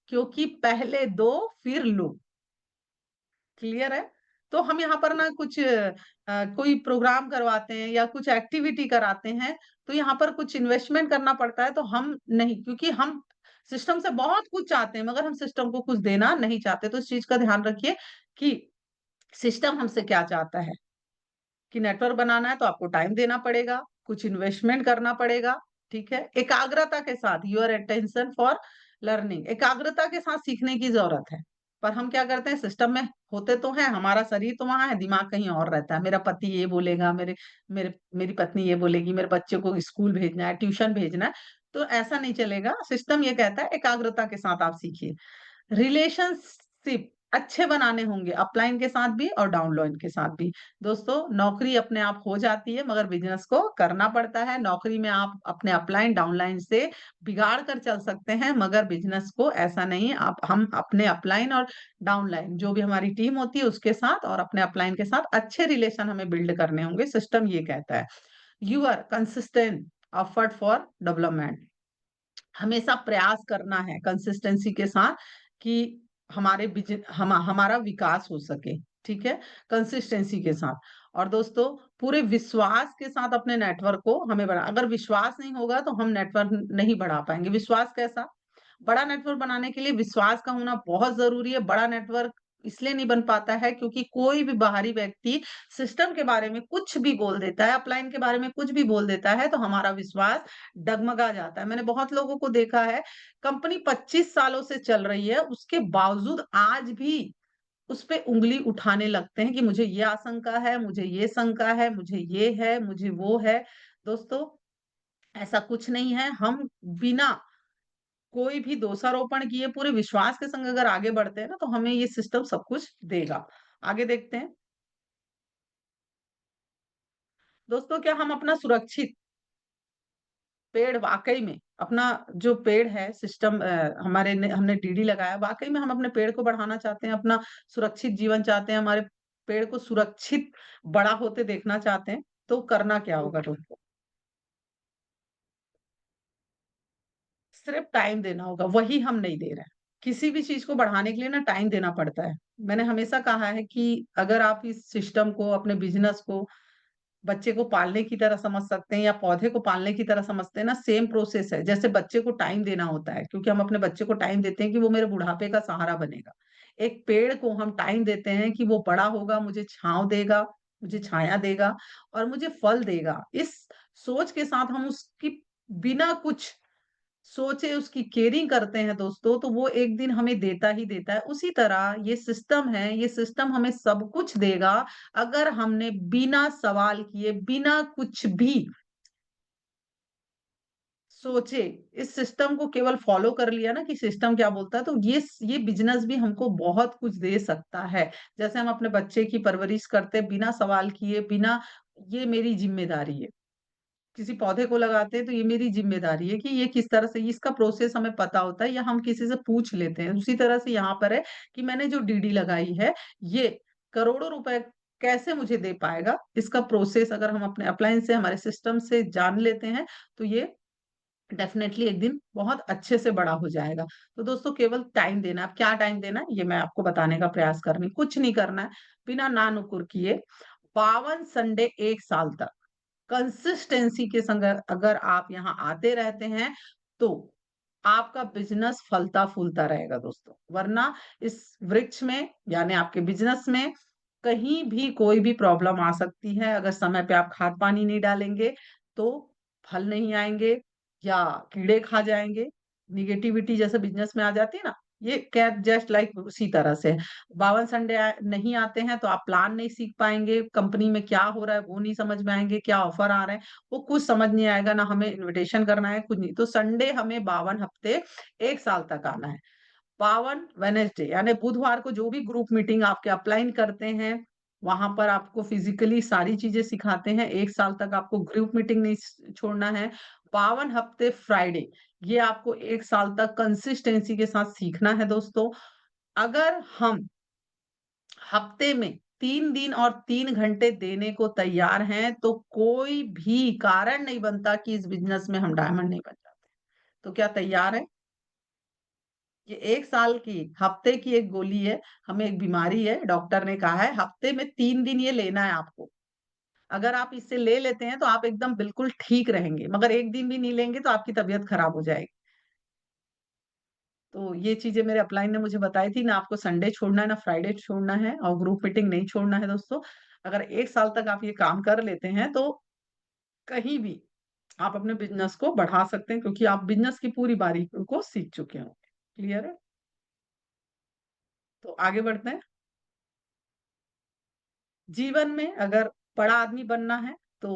क्योंकि पहले दो फिर लो। क्लियर है? तो हम यहाँ पर ना कुछ कोई प्रोग्राम करवाते हैं या कुछ एक्टिविटी कराते हैं, तो यहाँ पर कुछ इन्वेस्टमेंट करना पड़ता है, तो हम नहीं, क्योंकि हम सिस्टम से बहुत कुछ चाहते हैं, मगर हम सिस्टम को कुछ देना नहीं चाहते। तो इस चीज़ का ध्यान रखिए कि सिस्टम हमसे क्या चाहता है। कि नेटवर्क बनाना है तो आपको टाइम देना पड़ेगा, कुछ इन्वेस्टमेंट करना पड़ेगा, ठीक है? एकाग्रता के साथ योर अटेंशन फॉर लर्निंग, एकाग्रता के साथ सीखने की ज़रूरत है। पर हम क्या करते हैं, सिस्टम में होते तो हैं, हमारा शरीर तो वहाँ है, दिमाग कहीं और रहता है। मेरा पति ये बोलेगा, मेरे मेरे मेरी पत्नी ये बोलेगी, मेरे बच्चे को स्कूल भेजना है, ट्यूशन भेजना है, तो ऐसा नहीं चलेगा। सिस्टम ये कहता है एकाग्रता के साथ आप सीखिए। रिलेशनशिप अच्छे बनाने होंगे, अपलाइन के साथ भी और डाउनलाइन के साथ भी। दोस्तों नौकरी अपने आप हो जाती है, मगर बिजनेस को करना पड़ता है। नौकरी में आप अपने अपलाइन डाउनलाइन से बिगाड़ कर चल सकते हैं, मगर बिजनेस को ऐसा नहीं। आप हम अपने अपलाइन और डाउनलाइन जो भी हमारी टीम होती है उसके साथ और अपने अपलाइन के साथ अच्छे रिलेशन हमें बिल्ड करने होंगे, सिस्टम ये कहता है। You are consistent effort for development, हमेशा प्रयास करना है कंसिस्टेंसी के साथ कि हमारा विकास हो सके, ठीक है? कंसिस्टेंसी के साथ। और दोस्तों पूरे विश्वास के साथ अपने नेटवर्क को हमें बढ़ा, अगर विश्वास नहीं होगा तो हम नेटवर्क नहीं बढ़ा पाएँगे। विश्वास कैसा? बड़ा नेटवर्क बनाने के लिए विश्वास का होना बहुत ज़रूरी है। बड़ा नेटवर्क इसलिए नहीं बन पाता है क्योंकि कोई भी बाहरी व्यक्ति सिस्टम के बारे में कुछ भी बोल देता है, अपलाइन के बारे में कुछ भी बोल देता है, तो हमारा विश्वास डगमगा जाता है। मैंने बहुत लोगों को देखा है, कंपनी 25 सालों से चल रही है, उसके बावजूद आज भी उसपे उँगली उठाने लगते हैं कि मुझे ये आशंका है, मुझे ये शंका है, मुझे ये है, मुझे वो है। दोस्तों, ऐसा कुछ नहीं है। हम बिना कोई भी दोषारोपण किए पूरे विश्वास के संग अगर आगे बढ़ते हैं ना, तो हमें ये सिस्टम सब कुछ देगा। आगे देखते हैं। दोस्तों, क्या हम अपना सुरक्षित पेड़ वाक़ई में अपना जो पेड़ है सिस्टम हमारे ने हमने डीडी लगाया, वाक़ई में हम अपने पेड़ को बढ़ाना चाहते हैं, अपना सुरक्षित जीवन चाहते हैं, हमारे पेड़ को सुरक्षित बड़ा होते देखना चाहते हैं, तो करना क्या होगा दोस्तों? सिर्फ टाइम देना होगा, वही हम नहीं दे रहे हैं। किसी भी चीज़ को बढ़ाने के लिए ना टाइम देना पड़ता है। मैंने हमेशा कहा है कि अगर आप इस सिस्टम को, अपने बिज़नेस को, बच्चे को पालने की तरह समझ सकते हैं या पौधे को पालने की तरह समझते हैं ना, सेम प्रोसेस है। जैसे बच्चे को टाइम देना होता है, क्योंकि हम अपने बच्चे को टाइम देते हैं कि वो मेरे बुढ़ापे का सहारा बनेगा। एक पेड़ को हम टाइम देते हैं कि वो बड़ा होगा, मुझे छाँव देगा, मुझे छाया देगा और मुझे फल देगा। इस सोच के साथ हम उसकी बिना कुछ सोचे उसकी केयरिंग करते हैं दोस्तों, तो वो एक दिन हमें देता ही देता है। उसी तरह ये सिस्टम है, ये सिस्टम हमें सब कुछ देगा अगर हमने बिना सवाल किए, बिना कुछ भी सोचे, इस सिस्टम को केवल फॉलो कर लिया ना कि सिस्टम क्या बोलता है, तो ये बिज़नेस भी हमको बहुत कुछ दे सकता है। जैसे हम अपने बच्चे की परवरिश करते हैं बिना सवाल किए, बिना ये मेरी ज़िम्मेदारी है। किसी पौधे को लगाते हैं तो ये मेरी ज़िम्मेदारी है कि ये किस तरह से इसका प्रोसेस हमें पता होता है या हम किसी से पूछ लेते हैं। उसी तरह से यहाँ पर है कि मैंने जो डीडी लगाई है, ये करोड़ों रुपए कैसे मुझे दे पाएगा, इसका प्रोसेस अगर हम अपने अपलाइन से, हमारे सिस्टम से जान लेते हैं, तो ये डेफिनेटली एक दिन बहुत अच्छे से बड़ा हो जाएगा। तो दोस्तों केवल टाइम देना है। अब क्या टाइम देना है, ये मैं आपको बताने का प्रयास कर रही हूँ। कुछ नहीं करना है, बिना ना-नुकुर किए 52 संडे 1 साल तक कंसिस्टेंसी के संग अगर आप यहाँ आते रहते हैं, तो आपका बिज़नेस फलता-फूलता रहेगा दोस्तों। वरना इस वृक्ष में यानी आपके बिज़नेस में कहीं भी कोई भी प्रॉब्लम आ सकती है। अगर समय पे आप खाद-पानी नहीं डालेंगे, तो फल नहीं आएँगे या कीड़े खा जाएँगे। नेगेटिविटी जैसे बिज़नेस में आ जाती है ना, ये कैट जस्ट लाइक उसी तरह से है। 52 संडे नहीं आते हैं तो आप प्लान नहीं सीख पाएँगे, कंपनी में क्या हो रहा है वो नहीं समझ में आएँगे, क्या ऑफर आ रहे हैं, वो कुछ समझ नहीं आएगा, ना हमें इन्विटेशन करना है, कुछ नहीं। तो संडे हमें 52 हफ्ते 1 साल तक आना है। 52 वेडनेसडे यानी बुधवार को जो भी ग्रुप मीटिंग आपके अपलाइन करते हैं, वहाँ पर आपको फिज़िकली सारी चीज़ें सिखाते हैं। 1 साल तक आपको ग्रुप मीटिंग नहीं छोड़ना है। 52 हफ्ते फ्राइडे, ये आपको 1 साल तक कंसिस्टेंसी के साथ सीखना है दोस्तों। अगर हम हफ्ते में 3 दिन और 3 घंटे देने को तैयार हैं, तो कोई भी कारण नहीं बनता कि इस बिज़नेस में हम डायमंड नहीं बन जाते। तो क्या तैयार हैं? ये 1 साल की, हफ्ते की एक गोली है, हमें एक बीमारी है, डॉक्टर ने कहा है हफ्ते में 3 दिन ये लेना है आपको। अगर आप इसे ले लेते हैं तो आप एकदम बिल्कुल ठीक रहेंगे, मगर 1 दिन भी नहीं लेंगे तो आपकी तबीयत खराब हो जाएगी। तो ये चीज़ें मेरे अपलाइन ने मुझे बताई थी, ना आपको संडे छोड़ना है, ना फ्राइडे छोड़ना है और ग्रुप मीटिंग नहीं छोड़ना है दोस्तों। अगर 1 साल तक आप ये काम कर लेते हैं तो कहीं भी आप अपने बिज़नेस को बढ़ा सकते हैं क्योंकि आप बिज़नेस की पूरी बारीकियों को सीख चुके होंगे। क्लियर है? तो आगे बढ़ते हैं। जीवन में अगर बड़ा आदमी बनना है तो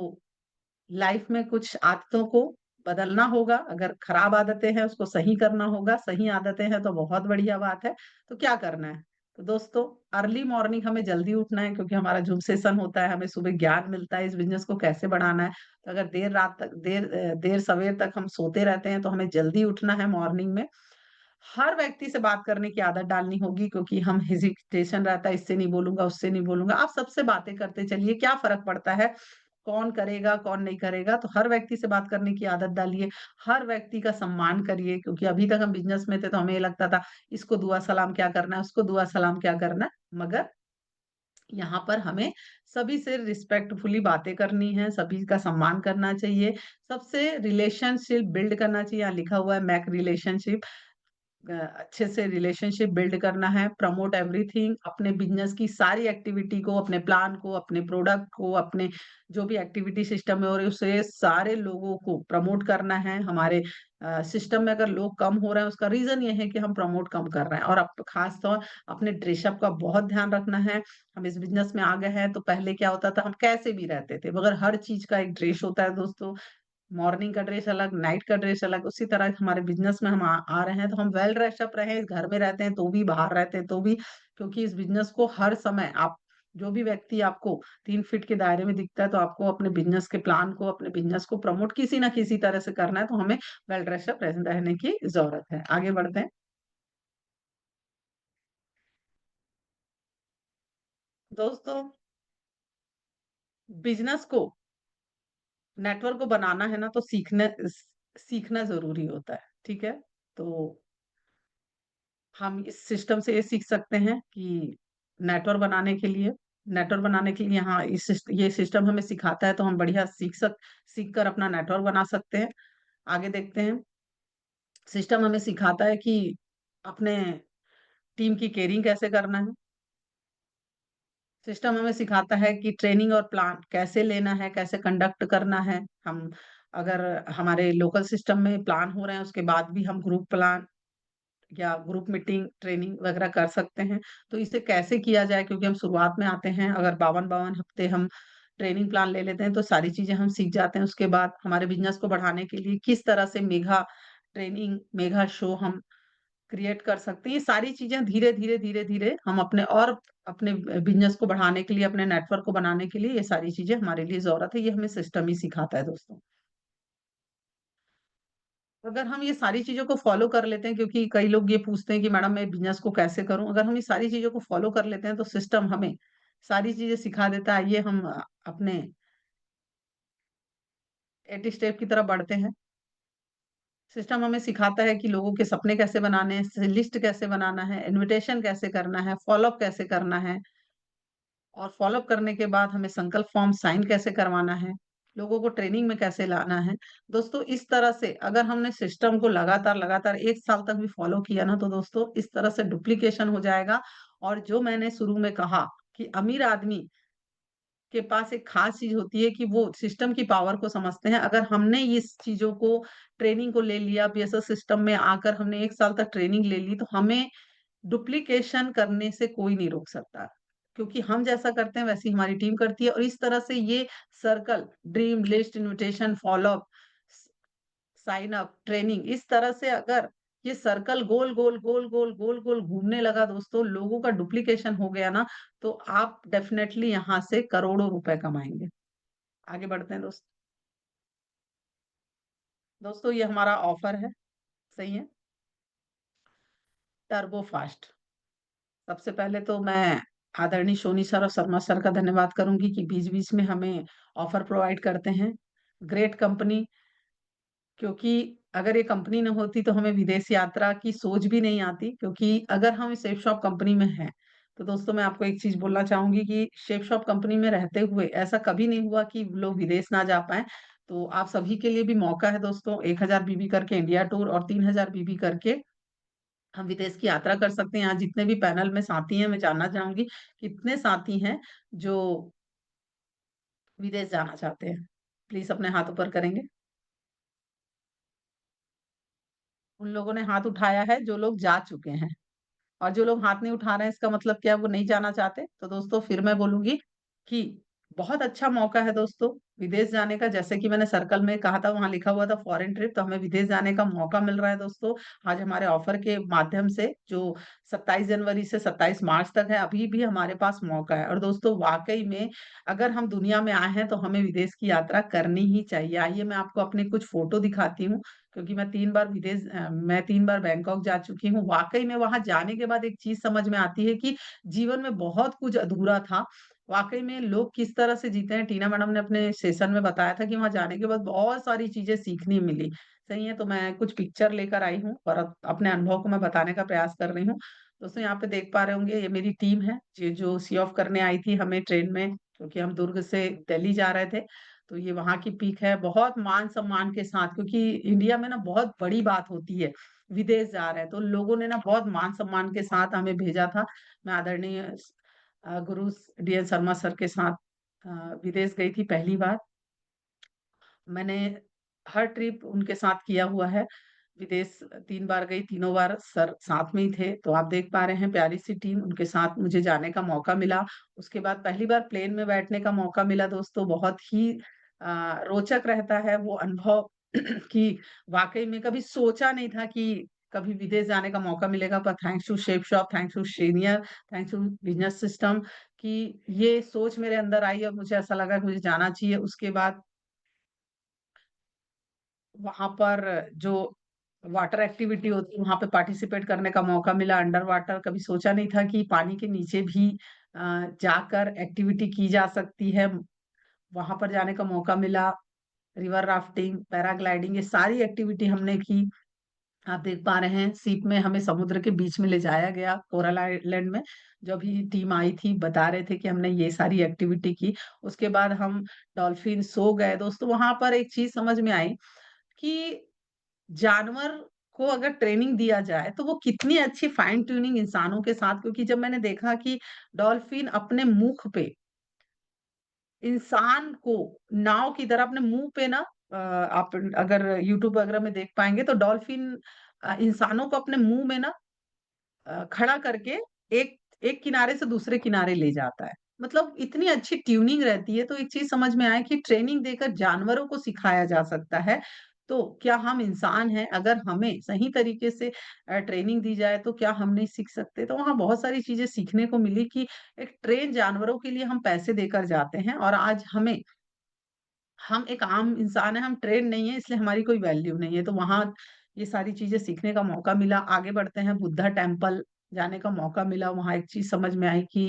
लाइफ में कुछ आदतों को बदलना होगा। अगर खराब आदतें हैं उसको सही करना होगा, सही आदतें हैं तो बहुत बढ़िया बात है। तो क्या करना है? तो दोस्तों अर्ली मॉर्निंग हमें जल्दी उठना है क्योंकि हमारा ज़ूम सेशन होता है, हमें सुबह ज्ञान मिलता है इस बिज़नेस को कैसे बढ़ाना है। तो अगर देर रात तक देर सवेर तक हम सोते रहते हैं तो हमें जल्दी उठना है मॉर्निंग में। हर व्यक्ति से बात करने की आदत डालनी होगी क्योंकि हम हेजिटेशन रहता है, इससे नहीं बोलूँगा, उससे नहीं बोलूँगा। आप सबसे बातें करते चलिए, क्या फ़र्क पड़ता है? कौन करेगा, कौन नहीं करेगा? तो हर व्यक्ति से बात करने की आदत डालिए, हर व्यक्ति का सम्मान करिए क्योंकि अभी तक हम बिज़नेस में थे तो हमें ये लगता था, इसको दुआ सलाम क्या करना है, उसको दुआ सलाम क्या करना है। मगर यहाँ पर हमें सभी से रिस्पेक्टफुली बातें करनी है, सभी का सम्मान करना चाहिए, सबसे रिलेशनशिप बिल्ड करना चाहिए। यहाँ लिखा हुआ है मेक रिलेशनशिप। अच्छे से रिलेशनशिप बिल्ड करना है, प्रमोट एवरीथिंग, अपने बिज़नेस की सारी एक्टिविटी को, अपने प्लान को, अपने प्रोडक्ट को, अपने जो भी एक्टिविटी सिस्टम में हो रही है, उसे सारे लोगों को प्रमोट करना है। हमारे सिस्टम में अगर लोग कम हो रहे हैं, उसका रीज़न ये है कि हम प्रमोट कम कर रहे हैं और अब खास तौर अपने ड्रेसअप का बहुत ध्यान रखना है। हम इस बिज़नेस में आ गए हैं, तो पहले क्या होता था, हम कैसे भी रहते थे, मगर हर चीज़ का एक ड्रेस होता है दोस्तों। मॉर्निंग का ड्रेस अलग, नाइट का ड्रेस अलग, उसी तरह हमारे बिज़नेस में हम आ रहे हैं, तो हम वेल ड्रेस्ड अप रहें, घर में रहते हैं तो भी, बाहर रहते हैं तो भी, क्योंकि इस बिज़नेस को हर समय आप जो भी व्यक्ति आपको 3 फीट के दायरे में दिखता है, तो आपको अपने बिज़नेस के प्लान को, अपने बिज़नेस को प्रमोट किसी न किसी तरह से करना है, तो हमें वेल ड्रेस्ड अप रहने की ज़रूरत है। आगे बढ़ते हैं। दोस्तों, बिज़नेस को, नेटवर्क को बनाना है ना, तो सीखना ज़रूरी होता है, ठीक है? तो हम इस सिस्टम से ये सीख सकते हैं कि नेटवर्क बनाने के लिए यहाँ ये सिस्टम हमें सिखाता है तो हम बढ़िया सीख कर अपना नेटवर्क बना सकते हैं। आगे देखते हैं, सिस्टम हमें सिखाता है कि अपने टीम की केयरिंग कैसे करना है। सिस्टम हमें सिखाता है कि ट्रेनिंग और प्लान कैसे लेना है, कैसे कंडक्ट करना है। हम अगर हमारे लोकल सिस्टम में प्लान हो रहे हैं उसके बाद भी हम ग्रुप प्लान या ग्रुप मीटिंग, ट्रेनिंग वगैरह कर सकते हैं। तो इसे कैसे किया जाए क्योंकि हम शुरुआत में आते हैं, अगर 52-52 हफ्ते हम ट्रेनिंग प्लान ले लेते हैं, तो सारी चीज़ें हम सीख जाते हैं। उसके बाद हमारे बिज़नेस को बढ़ाने के लिए किस तरह से मेगा ट्रेनिंग, मेगा शो हम क्रिएट कर सकते हैं। ये सारी चीज़ें धीरे-धीरे, धीरे-धीरे हम अपने बिज़नेस को बढ़ाने के लिए, अपने नेटवर्क को बनाने के लिए ये सारी चीज़ें हमारे लिए ज़रूरत है। ये हमें सिस्टम ही सिखाता है दोस्तों। अगर हम ये सारी चीज़ों को फ़ॉलो कर लेते हैं क्योंकि कई लोग ये पूछते हैं कि मैडम मैं बिज़नेस को कैसे करूँ? अगर हम ये सारी चीज़ों को फ़ॉलो कर लेते हैं तो सिस्टम हमें सारी चीज़ें सिखा देता है। आइए हम अपने 80 स्टेप की तरफ बढ़ते हैं। सिस्टम हमें सिखाता है कि लोगों के सपने कैसे बनाने हैं, लिस्ट कैसे बनाना है, इन्विटेशन कैसे करना है, फ़ॉलो अप कैसे करना है और फ़ॉलो अप करने के बाद हमें संकल्प फॉर्म साइन कैसे करवाना है, लोगों को ट्रेनिंग में कैसे लाना है। दोस्तों इस तरह से अगर हमने सिस्टम को लगातार-लगातार 1 साल तक भी फ़ॉलो किया ना तो दोस्तों इस तरह से डुप्लीकेशन हो जाएगा और जो मैंने शुरू में कहा कि अमीर आदमी के पास एक खास चीज़ होती है कि वो सिस्टम की पावर को समझते हैं। अगर हमने इस चीज़ों को ट्रेनिंग को ले लिया, बीएसएस सिस्टम में आकर हमने 1 साल तक ट्रेनिंग ले ली, तो हमें डुप्लीकेशन करने से कोई नहीं रोक सकता। क्योंकि हम जैसा करते हैं वैसी हमारी टीम करती है और इस तरह से ये circle dream list, invitation, follow up, स साइन अप, ट्रेनिंग इस तरह से अगर ये सर्कल गोल-गोल घूमने लगा दोस्तों, लोगों का डुप्लीकेशन हो गया ना, तो आप डेफिनिटली यहाँ से करोड़ों रुपए कमाएँगे। आगे बढ़ते हैं दोस्तों ये हमारा ऑफर है, सही है? Turbo fast. सबसे पहले तो मैं आदरणीय सोनी सर और शर्मा सर का धन्यवाद करूँगी कि बीच-बीच में हमें ऑफर प्रोवाइड करते हैं। ग्रेट कंपनी क्योंकि अगर ये कंपनी ना होती तो हमें विदेश यात्रा की सोच भी नहीं आती क्योंकि अगर हम सेफ शॉप कंपनी में हैं, तो दोस्तों मैं आपको एक चीज़ बोलना चाहूँगी कि सेफ शॉप कंपनी में रहते हुए ऐसा कभी नहीं हुआ कि लोग विदेश ना जा पाएँ। तो आप सभी के लिए भी मौका है दोस्तों 1000 बीबी करके इंडिया टूर और 3000 बीबी करके हम विदेश की यात्रा कर सकते हैं। यहाँ जितने भी पैनल में साथी हैं, मैं जानना चाहूँगी कितने साथी हैं जो विदेश जाना चाहते हैं? प्लीज़ अपने हाथ ऊपर करेंगे। उन लोगों ने हाथ उठाया है जो लोग जा चुके हैं। और जो लोग हाथ नहीं उठा रहे हैं इसका मतलब क्या है वो नहीं जाना चाहते। तो दोस्तों फिर मैं बोलूँगी कि बहुत अच्छा मौका है दोस्तों विदेश जाने का जैसे कि मैंने सर्कल में कहा था वहाँ लिखा हुआ था फॉरेन ट्रिप तो हमें विदेश जाने का मौका मिल रहा है दोस्तों। आज हमारे ऑफर के माध्यम से जो 27 जनवरी से 27 मार्च तक है अभी भी हमारे पास मौका है। और दोस्तों वाक़ई में अगर हम दुनिया में आए हैं तो हमें विदेश की यात्रा करनी ही चाहिए। आइए मैं आपको अपनी कुछ फ़ोटो दिखाती हूँ। क्योंकि मैं 3 बार बैंकॉक जा चुकी हूँ। वाक़ई में वहाँ जाने के बाद एक चीज़ समझ में आती है कि जीवन में बहुत कुछ अधूरा था। वाक़ई में लोग किस तरह से जीते हैं, टीना मैडम ने अपने सेशन में बताया था कि वहाँ जाने के बाद बहुत सारी चीज़ें सीखने मिली। सही है, तो मैं कुछ पिक्चर लेकर आई हूँ और अपने अनुभव को मैं बताने का प्रयास कर रही हूँ। दोस्तों यहाँ पे देख पा रहे होंगे ये मेरी टीम है, ये जो सी ऑफ करने आई थी हमें ट्रेन में क्योंकि हम दुर्ग से दिल्ली जा रहे थे। तो ये वहाँ की पिक है, बहुत मान-सम्मान के साथ क्योंकि इंडिया में ना बहुत बड़ी बात होती है, विदेश जा रहे हैं, तो लोगों ने ना बहुत मान-सम्मान के साथ हमें भेजा था। मैं आदरणीय गुरु डीएन शर्मा सर के साथ विदेश गई थी पहली बार। मैंने हर ट्रिप उनके साथ किया हुआ है। विदेश 3 बार गई, तीनों बार सर साथ में ही थे। तो आप देख पा रहे हैं प्यारी-सी टीम, उनके साथ मुझे जाने का मौका मिला। उसके बाद पहली बार प्लेन में बैठने का मौका मिला दोस्तों, बहुत ही रोचक रहता है वो अनुभव कि वाक़ई में कभी सोचा नहीं था कि कभी विदेश जाने का मौका मिलेगा, पर thanks to chef shop, thanks to senior, thanks to business system कि ये सोच मेरे अंदर आई और मुझे ऐसा लगा कि मुझे जाना चाहिए। उसके बाद वहाँ पर जो वाटर एक्टिविटी होती है, वहाँ पे पार्टिसिपेट करने का मौका मिला अंडर वाटर। कभी सोचा नहीं था कि पानी के नीचे भी जाकर एक्टिविटी की जा सकती है। वहाँ पर जाने का मौका मिला। रिवर राफ्टिंग, पैराग्लाइडिंग ये सारी एक्टिविटी हमने की। आप देख पा रहे हैं सीप में हमें समुद्र के बीच में ले जाया गया कोरल आइलैंड में। जो अभी टीम आई थी बता रहे थे कि हमने ये सारी एक्टिविटी की। उसके बाद हम डॉल्फिन शो गए दोस्तों वहाँ पर एक चीज़ समझ में आई कि जानवर को अगर ट्रेनिंग दिया जाए, तो वो कितनी अच्छी फाइन ट्यूनिंग इंसानों के साथ क्योंकि जब मैंने देखा कि डॉल्फिन अपने मुख पे इंसान को नाव की तरह अपने मुँह पे ना आप अगर यूट्यूब वगैरह में देख पाएँगे तो डॉल्फिन इंसानों को अपने मुँह में ना खड़ा करके एक एक किनारे से दूसरे किनारे ले जाता है। मतलब इतनी अच्छी ट्यूनिंग रहती है, तो एक चीज़ समझ में आया कि ट्रेनिंग देकर जानवरों को सिखाया जा सकता है। तो क्या हम इंसान हैं, अगर हमें सही तरीके से ट्रेनिंग दी जाए, तो क्या हम नहीं सीख सकते? तो वहाँ बहुत सारी चीज़ें सीखने को मिली कि एक ट्रेन जानवरों के लिए हम पैसे देकर जाते हैं और आज हम एक आम इंसान हैं, हम ट्रेन नहीं है इसलिए हमारी कोई वैल्यू नहीं है। तो वहाँ ये सारी चीज़ें सीखने का मौका मिला। आगे बढ़ते हैं बुद्धा टेम्पल जाने का मौका मिला। वहाँ एक चीज़ समझ में आई कि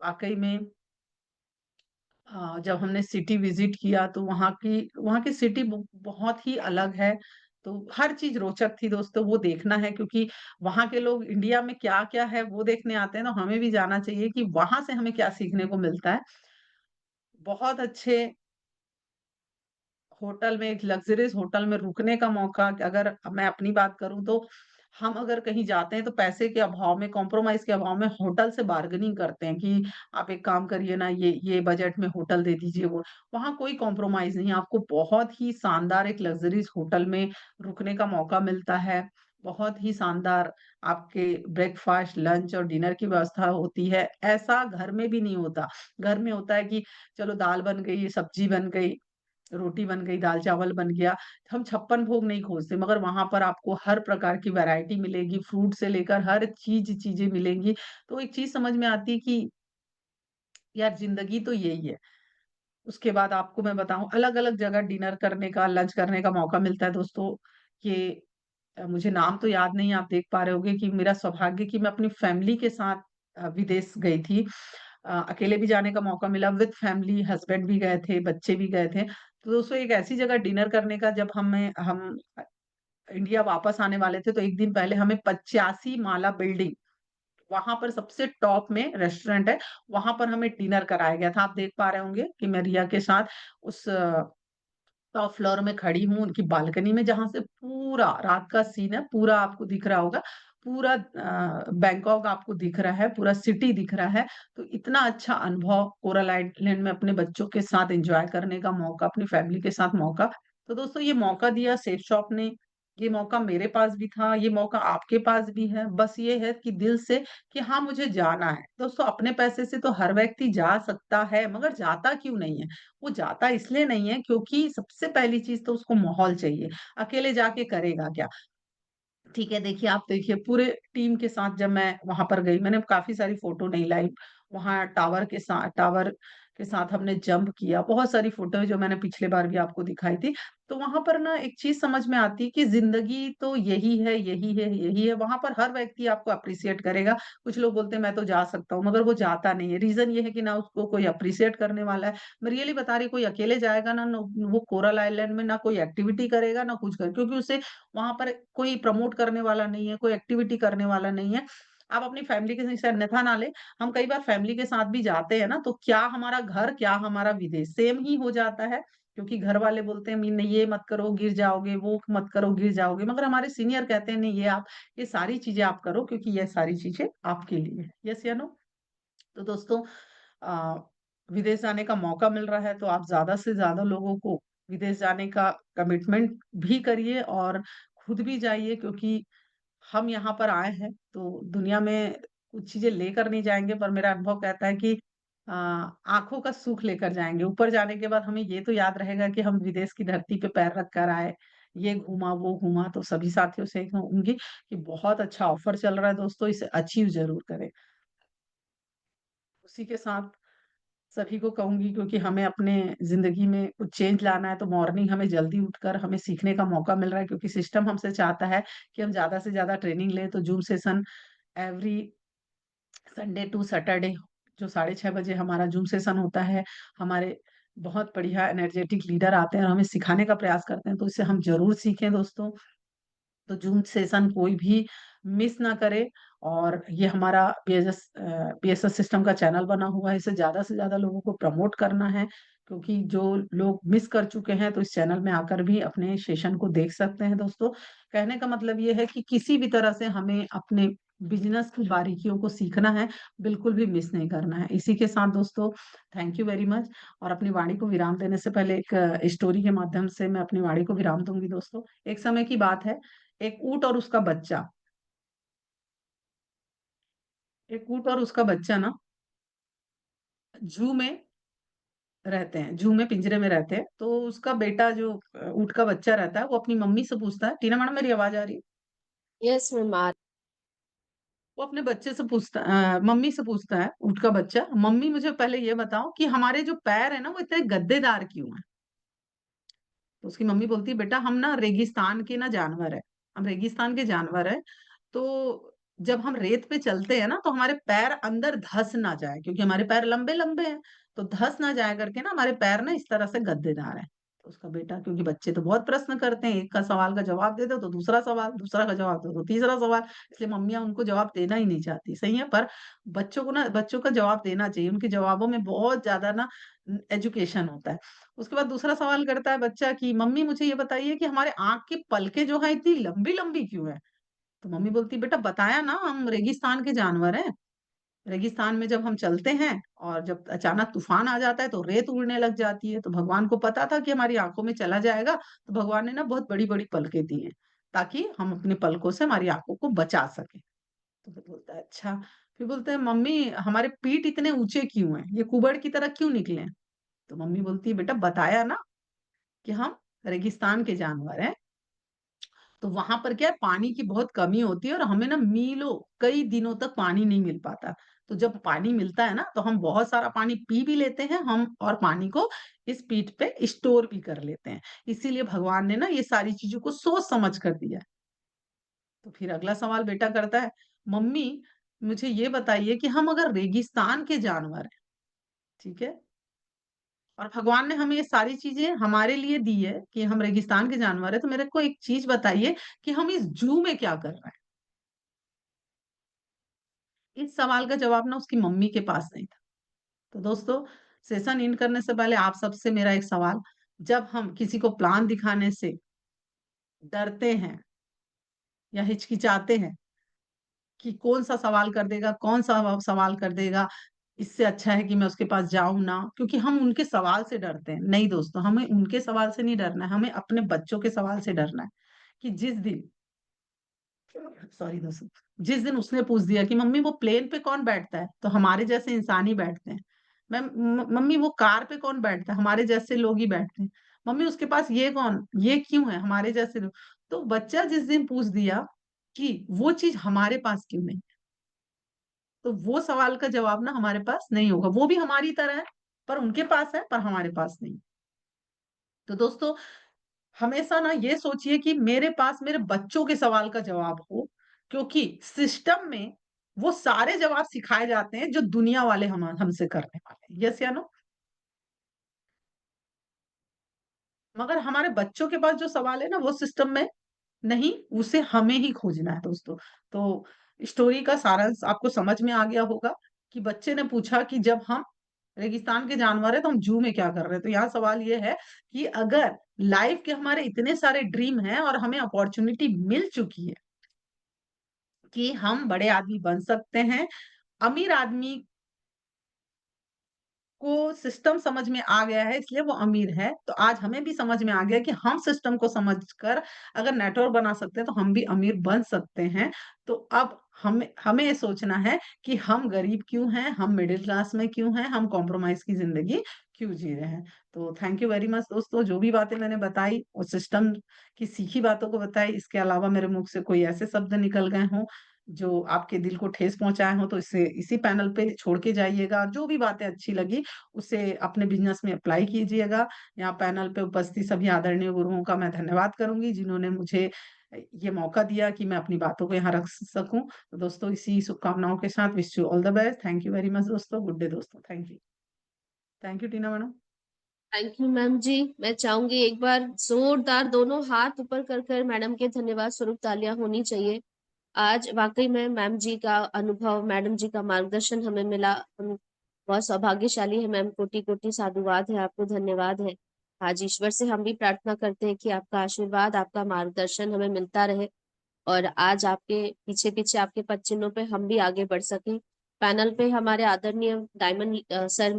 वाक़ई में जब हमने सिटी विज़िट किया तो वहाँ की सिटी बहुत ही अलग है। तो हर चीज़ रोचक थी दोस्तों, वो देखना है क्योंकि वहाँ के लोग इंडिया में क्या-क्या है वो देखने आते हैं, तो हमें भी जाना चाहिए कि वहाँ से हमें क्या सीखने को मिलता है। बहुत अच्छे होटल में, एक लग्ज़रियस होटल में रुकने का मौका, अगर मैं अपनी बात करूँ तो हम अगर कहीं जाते हैं तो पैसे के अभाव में, कॉम्प्रोमाइज़ के अभाव में होटल से बार्गेनिंग करते हैं कि आप एक काम करिए ना, ये बजट में होटल दे दीजिए वो। वहाँ कोई कॉम्प्रोमाइज़ नहीं है, आपको बहुत ही शानदार एक लग्ज़रियस होटल में रुकने का मौका मिलता है। बहुत ही शानदार आपके ब्रेकफ़ास्ट, लंच और डिनर की व्यवस्था होती है। ऐसा घर में भी नहीं होता। घर में होता है कि चलो दाल बन गई, सब्ज़ी बन गई, रोटी बन गई, दाल-चावल बन गया। हम 56 भोग नहीं खोजते, मगर वहाँ पर आपको हर प्रकार की वैरायटी मिलेगी, फ्रूट से लेकर हर चीज़ें मिलेंगी। तो एक चीज़ समझ में आती है कि यार ज़िंदगी तो यही है। उसके बाद आपको मैं बताऊँ, अलग-अलग जगह डिनर करने का, लंच करने का मौका मिलता है दोस्तों। ये मुझे नाम तो याद नहीं है, आप देख पा रहे होंगे कि मेरा सौभाग्य कि मैं अपनी फैमिली के साथ विदेश गई थी। अकेले भी जाने का मौका मिला, विद फैमिली, हस्बैंड भी गए थे, बच्चे भी गए थे। तो दोस्तों एक ऐसी जगह डिनर करने का, जब हम इंडिया वापस आने वाले थे तो 1 दिन पहले हमें 85 माला बिल्डिंग, वहाँ पर सबसे टॉप में रेस्टोरेंट है, वहाँ पर हमें डिनर कराया गया था। आप देख पा रहे होंगे कि मैं रिया के साथ उस टॉप फ्लोर में खड़ी हूँ, उनकी बालकनी में, जहाँ से पूरा रात का सीन है, पूरा आपको दिख रहा होगा। पूरा बैंकॉक आपको दिख रहा है, पूरा सिटी दिख रहा है। तो इतना अच्छा अनुभव कोरल आइलैंड में अपने बच्चों के साथ एन्जॉय करने का मौका, अपनी फैमिली के साथ मौका। तो दोस्तों ये मौका दिया सेफ शॉप ने, ये मौका मेरे पास भी था, ये मौका आपके पास भी है। बस ये है कि दिल से कि हाँ, मुझे जाना है। दोस्तों अपने पैसे से तो हर व्यक्ति जा सकता है, मगर जाता क्यों नहीं है? वो जाता इसलिए नहीं है क्योंकि सबसे पहली चीज़ तो उसको माहौल चाहिए। अकेले जाके करेगा क्या? ठीक है, देखिए आप देखिए पूरे टीम के साथ जब मैं वहाँ पर गई, मैंने काफ़ी सारी फ़ोटो नहीं लाई। वहाँ टावर के साथ हमने जंप किया, बहुत सारी फ़ोटो है जो मैंने पिछले बार भी आपको दिखाई थी। तो वहाँ पर ना एक चीज़ समझ में आती है कि ज़िंदगी तो यही है, यही है, यही है। वहाँ पर हर व्यक्ति आपको एप्रिशिएट करेगा। कुछ लोग बोलते हैं मैं तो जा सकता हूँ, मगर वो जाता नहीं है। रीज़न ये है कि ना उसको कोई एप्रिशिएट करने वाला है। मैं रियली बता रही हूँ, कोई अकेले जाएगा ना, वो कोरल आइलैंड में ना कोई एक्टिविटी करेगा, ना कुछ कर, क्योंकि उसे वहाँ पर कोई प्रमोट करने वाला नहीं है, कोई एक्टिविटी करने वाला नहीं है। आप अपनी फैमिली के से अन्यथा ना लें, हम कई बार फैमिली के साथ भी जाते हैं ना, तो क्या हमारा घर, क्या हमारा विदेश सेम ही हो जाता है। क्योंकि घर वाले बोलते हैं, "मी नहीं ये मत करो, गिर जाओगे, वो मत करो, गिर जाओगे।" मगर हमारे सीनियर कहते हैं, "नहीं ये सारी चीज़ें आप करो क्योंकि ये सारी चीज़ें आपके लिए है।" यस या नो? तो दोस्तों अ, विदेश जाने का मौका मिल रहा है तो आप ज़्यादा से ज़्यादा लोगों को विदेश जाने का कमिटमेंट भी करिए और खुद भी जाइए, क्योंकि हम यहाँ पर आए हैं तो दुनिया में कुछ चीज़ें लेकर नहीं जाएँगे, पर मेरा अनुभव कहता है कि आँखों का सुख लेकर जाएँगे। ऊपर जाने के बाद हमें ये तो याद रहेगा कि हम विदेश की धरती पे पैर रख कर आए, ये घूमा, वो घूमा। तो सभी साथियों से कहूँगी कि बहुत अच्छा ऑफ़र चल रहा है दोस्तों, इसे अचीव ज़रूर करें। उसी के साथ सभी को कहूँगी, क्योंकि हमें अपने ज़िंदगी में कुछ चेंज लाना है तो मॉर्निंग हमें जल्दी उठकर हमें सीखने का मौका मिल रहा है, क्योंकि सिस्टम हमसे चाहता है कि हम ज़्यादा से ज़्यादा ट्रेनिंग लें। तो Zoom session every Sunday to Saturday जो 6:30 बजे हमारा ज़ूम सेशन होता है, हमारे बहुत बढ़िया एनर्जेटिक लीडर आते हैं और हमें सिखाने का प्रयास करते हैं, तो इससे हम ज़रूर सीखें दोस्तों। तो ज़ूम सेशन कोई भी मिस ना करे। और ये हमारा पीएसएस सिस्टम का चैनल बना हुआ है, इसे ज़्यादा से ज़्यादा लोगों को प्रमोट करना है, क्योंकि जो लोग मिस कर चुके हैं तो इस चैनल में आकर भी अपने सेशन को देख सकते हैं दोस्तों। कहने का मतलब ये है कि किसी भी तरह से हमें अपने बिज़नेस की बारीकियों को सीखना है, बिल्कुल भी मिस नहीं करना है। इसी के साथ दोस्तों थैंक यू वेरी मच। और अपनी वाणी को विराम देने से पहले एक स्टोरी के माध्यम से मैं अपनी वाणी को विराम दूँगी दोस्तों। एक समय की बात है, एक ऊँट और उसका बच्चा एक ऊँट और उसका बच्चा ना ज़ू में रहते हैं, ज़ू में पिंजरे में रहते हैं। तो उसका बेटा जो ऊँट का बच्चा रहता है, वो अपनी मम्मी से पूछता है, टीना मैडम मेरी आवाज़ आ रही है? यस मैम आ वो अपने बच्चे से मम्मी से पूछता है, ऊँट का बच्चा, "मम्मी मुझे पहले ये बताओ कि हमारे जो पैर हैं ना, वो इतने गद्देदार क्यों हैं?" तो उसकी मम्मी बोलती है, "बेटा हम ना रेगिस्तान के ना जानवर हैं, हम रेगिस्तान के जानवर हैं, तो जब हम रेत पे चलते हैं ना, तो हमारे पैर अंदर धँस ना जाए, क्योंकि हमारे पैर लंबे-लंबे हैं, तो धँस ना जाया करके ना हमारे पैर ना इस तरह से गद्देदार हैं। तो उसका बेटा, क्योंकि बच्चे तो बहुत प्रश्न करते हैं, एक का सवाल का जवाब दे दो तो दूसरा सवाल, दूसरा का जवाब दो तो तीसरा सवाल, इसलिए मम्मियाँ उनको जवाब देना ही नहीं चाहती, सही है? पर बच्चों को ना बच्चों का जवाब देना चाहिए, उनके जवाबों में बहुत ज़्यादा ना एजुकेशन होता है। उसके बाद दूसरा सवाल करता है बच्चा कि मम्मी मुझे ये बताइए कि हमारे आँख की पलकें जो हैं इतनी लंबी-लंबी क्यों हैं? तो मम्मी बोलती है, बेटा बताया ना हम रेगिस्तान के जानवर हैं। रेगिस्तान में जब हम चलते हैं और जब अचानक तूफान आ जाता है तो रेत उड़ने लग जाती है। तो भगवान को पता था कि हमारी आँखों में चला जाएगा, तो भगवान ने ना बहुत बड़ी-बड़ी पलकें दी हैं, ताकि हम अपनी पलकों से हमारी आँखों को बचा सकें। तो फिर बोलता है अच्छा, फिर बोलते हैं मम्मी हमारे पीठ इतने ऊँचे क्यों हैं? ये कुबड़ की तरह क्यों निकले हैं? तो मम्मी बोलती है बेटा बताया ना कि हम रेगिस्तान के जानवर हैं। तो वहाँ पर क्या है पानी की बहुत कमी होती है और हमें ना मीलों कई दिनों तक पानी नहीं मिल पाता। तो जब पानी मिलता है ना तो हम बहुत सारा पानी पी भी लेते हैं हम और पानी को इस पीठ पे स्टोर भी कर लेते हैं। इसीलिए भगवान ने ना ये सारी चीज़ों को सोच समझ कर दिया है। तो फिर अगला सवाल बेटा करता है, मम्मी मुझे ये बताइए कि हम अगर रेगिस्तान के जानवर हैं, ठीक है? और भगवान ने हमें ये सारी चीज़ें हमारे लिए दी है कि हम रेगिस्तान के जानवर हैं, तो मेरे को एक चीज़ बताइए कि हम इस ज़ू में क्या कर रहे हैं? इस सवाल का जवाब ना उसकी मम्मी के पास नहीं था। तो दोस्तों, सेशन एंड करने से पहले आप सबसे मेरा एक सवाल, जब हम किसी को प्लान दिखाने से डरते हैं या हिचकिचाते हैं कि कौन-सा सवाल कर देगा, कौन-सा व सवाल कर देगा, इससे अच्छा है कि मैं उसके पास जाऊँ ना, क्योंकि हम उनके सवाल से डरते हैं। नहीं दोस्तों, हमें उनके सवाल से नहीं डरना है, हमें अपने बच्चों के सवाल से डरना है, कि जिस दिन सॉरी दोस्तों, जिस दिन उसने पूछ दिया कि मम्मी वो प्लेन पे कौन बैठता है? तो हमारे जैसे इंसान ही बैठते हैं। मम्मी वो कार पे कौन बैठता है? हमारे जैसे लोग ही बैठते हैं। मम्मी उसके पास ये कौन? ये क्यों है? हमारे जैसे लोग। तो बच्चा जिस दिन पूछ दिया कि वो चीज़ हमारे पास क्यों नहीं? तो वो सवाल का जवाब ना हमारे पास नहीं होगा। वो भी हमारी तरह है, पर उनके पास है, पर हमारे पास नहीं। तो दोस्तों हमेशा ना ये सोचिए कि मेरे पास मेरे बच्चों के सवाल का जवाब हो, क्योंकि सिस्टम में वो सारे जवाब सिखाए जाते हैं जो दुनिया वाले हम हमसे करने वाले हैं। यस या नो? मगर हमारे बच्चों के पास जो सवाल है ना वो सिस्टम में नहीं, उसे हमें ही खोजना है दोस्तों। तो स्टोरी का सारांश आपको समझ में आ गया होगा कि बच्चे ने पूछा कि जब हम रेगिस्तान के जानवर हैं तो हम ज़ू में क्या कर रहे हैं? तो यहाँ सवाल ये है कि अगर लाइफ के हमारे इतने सारे ड्रीम हैं और हमें अपॉर्च्युनिटी मिल चुकी है कि हम बड़े आदमी बन सकते हैं, अमीर आदमी को सिस्टम समझ में आ गया है इसलिए वो अमीर है। तो आज हमें भी समझ में आ गया कि हम सिस्टम को समझकर अगर नेटवर्क बना सकते हैं तो हम भी अमीर बन सकते हैं। तो अब हमें हमें ये सोचना है कि हम गरीब क्यों हैं, हम मिडिल क्लास में क्यों हैं, हम कॉम्प्रोमाइज़ की ज़िंदगी क्यों जी रहे हैं। तो थैंक यू वेरी मच दोस्तों, जो भी बातें मैंने बताई वो सिस्टम की सीखी बातों को बताई। इसके अलावा मेरे मुँह से कोई ऐसे शब्द निकल गए हों जो आपके दिल को ठेस पहुँचाए हों तो इसे इसी पैनल पे छोड़ के जाइएगा। जो भी बातें अच्छी लगी उसे अपने बिज़नेस में अप्लाई कीजिएगा। यहाँ पैनल पे उपस्थित सभी आदरणीय गुरुओं का मैं धन्यवाद करूँगी जिन्होंने मुझे ये मौका दिया कि मैं अपनी बातों को यहाँ रख सकूँ। तो दोस्तों इसी शुभकामनाओं के साथ wish you all the best. Thank you very much दोस्तों। गुड डे दोस्तों। Thank you. Thank you Tina madam. Thank you ma'am ji. मैं चाहूंगी एक बार जोरदार दोनों हाथ ऊपर कर कर मैडम के धन्यवाद स्वरूप तालियां होनी चाहिए। आज वाकई में मैम जी का अनुभव, मैडम जी का मार्गदर्शन हमें मिला। हम बहुत सौभाग्यशाली है मैम, कोटि कोटि साधुवाद है, आपको धन्यवाद है। आज ईश्वर से हम भी प्रार्थना करते हैं कि आपका आशीर्वाद, आपका मार्गदर्शन हमें मिलता रहे और आज आपके पीछे पीछे आपके पद चिन्हों पे हम भी आगे बढ़ सकें। पैनल पे हमारे आदरणीय डायमंड सर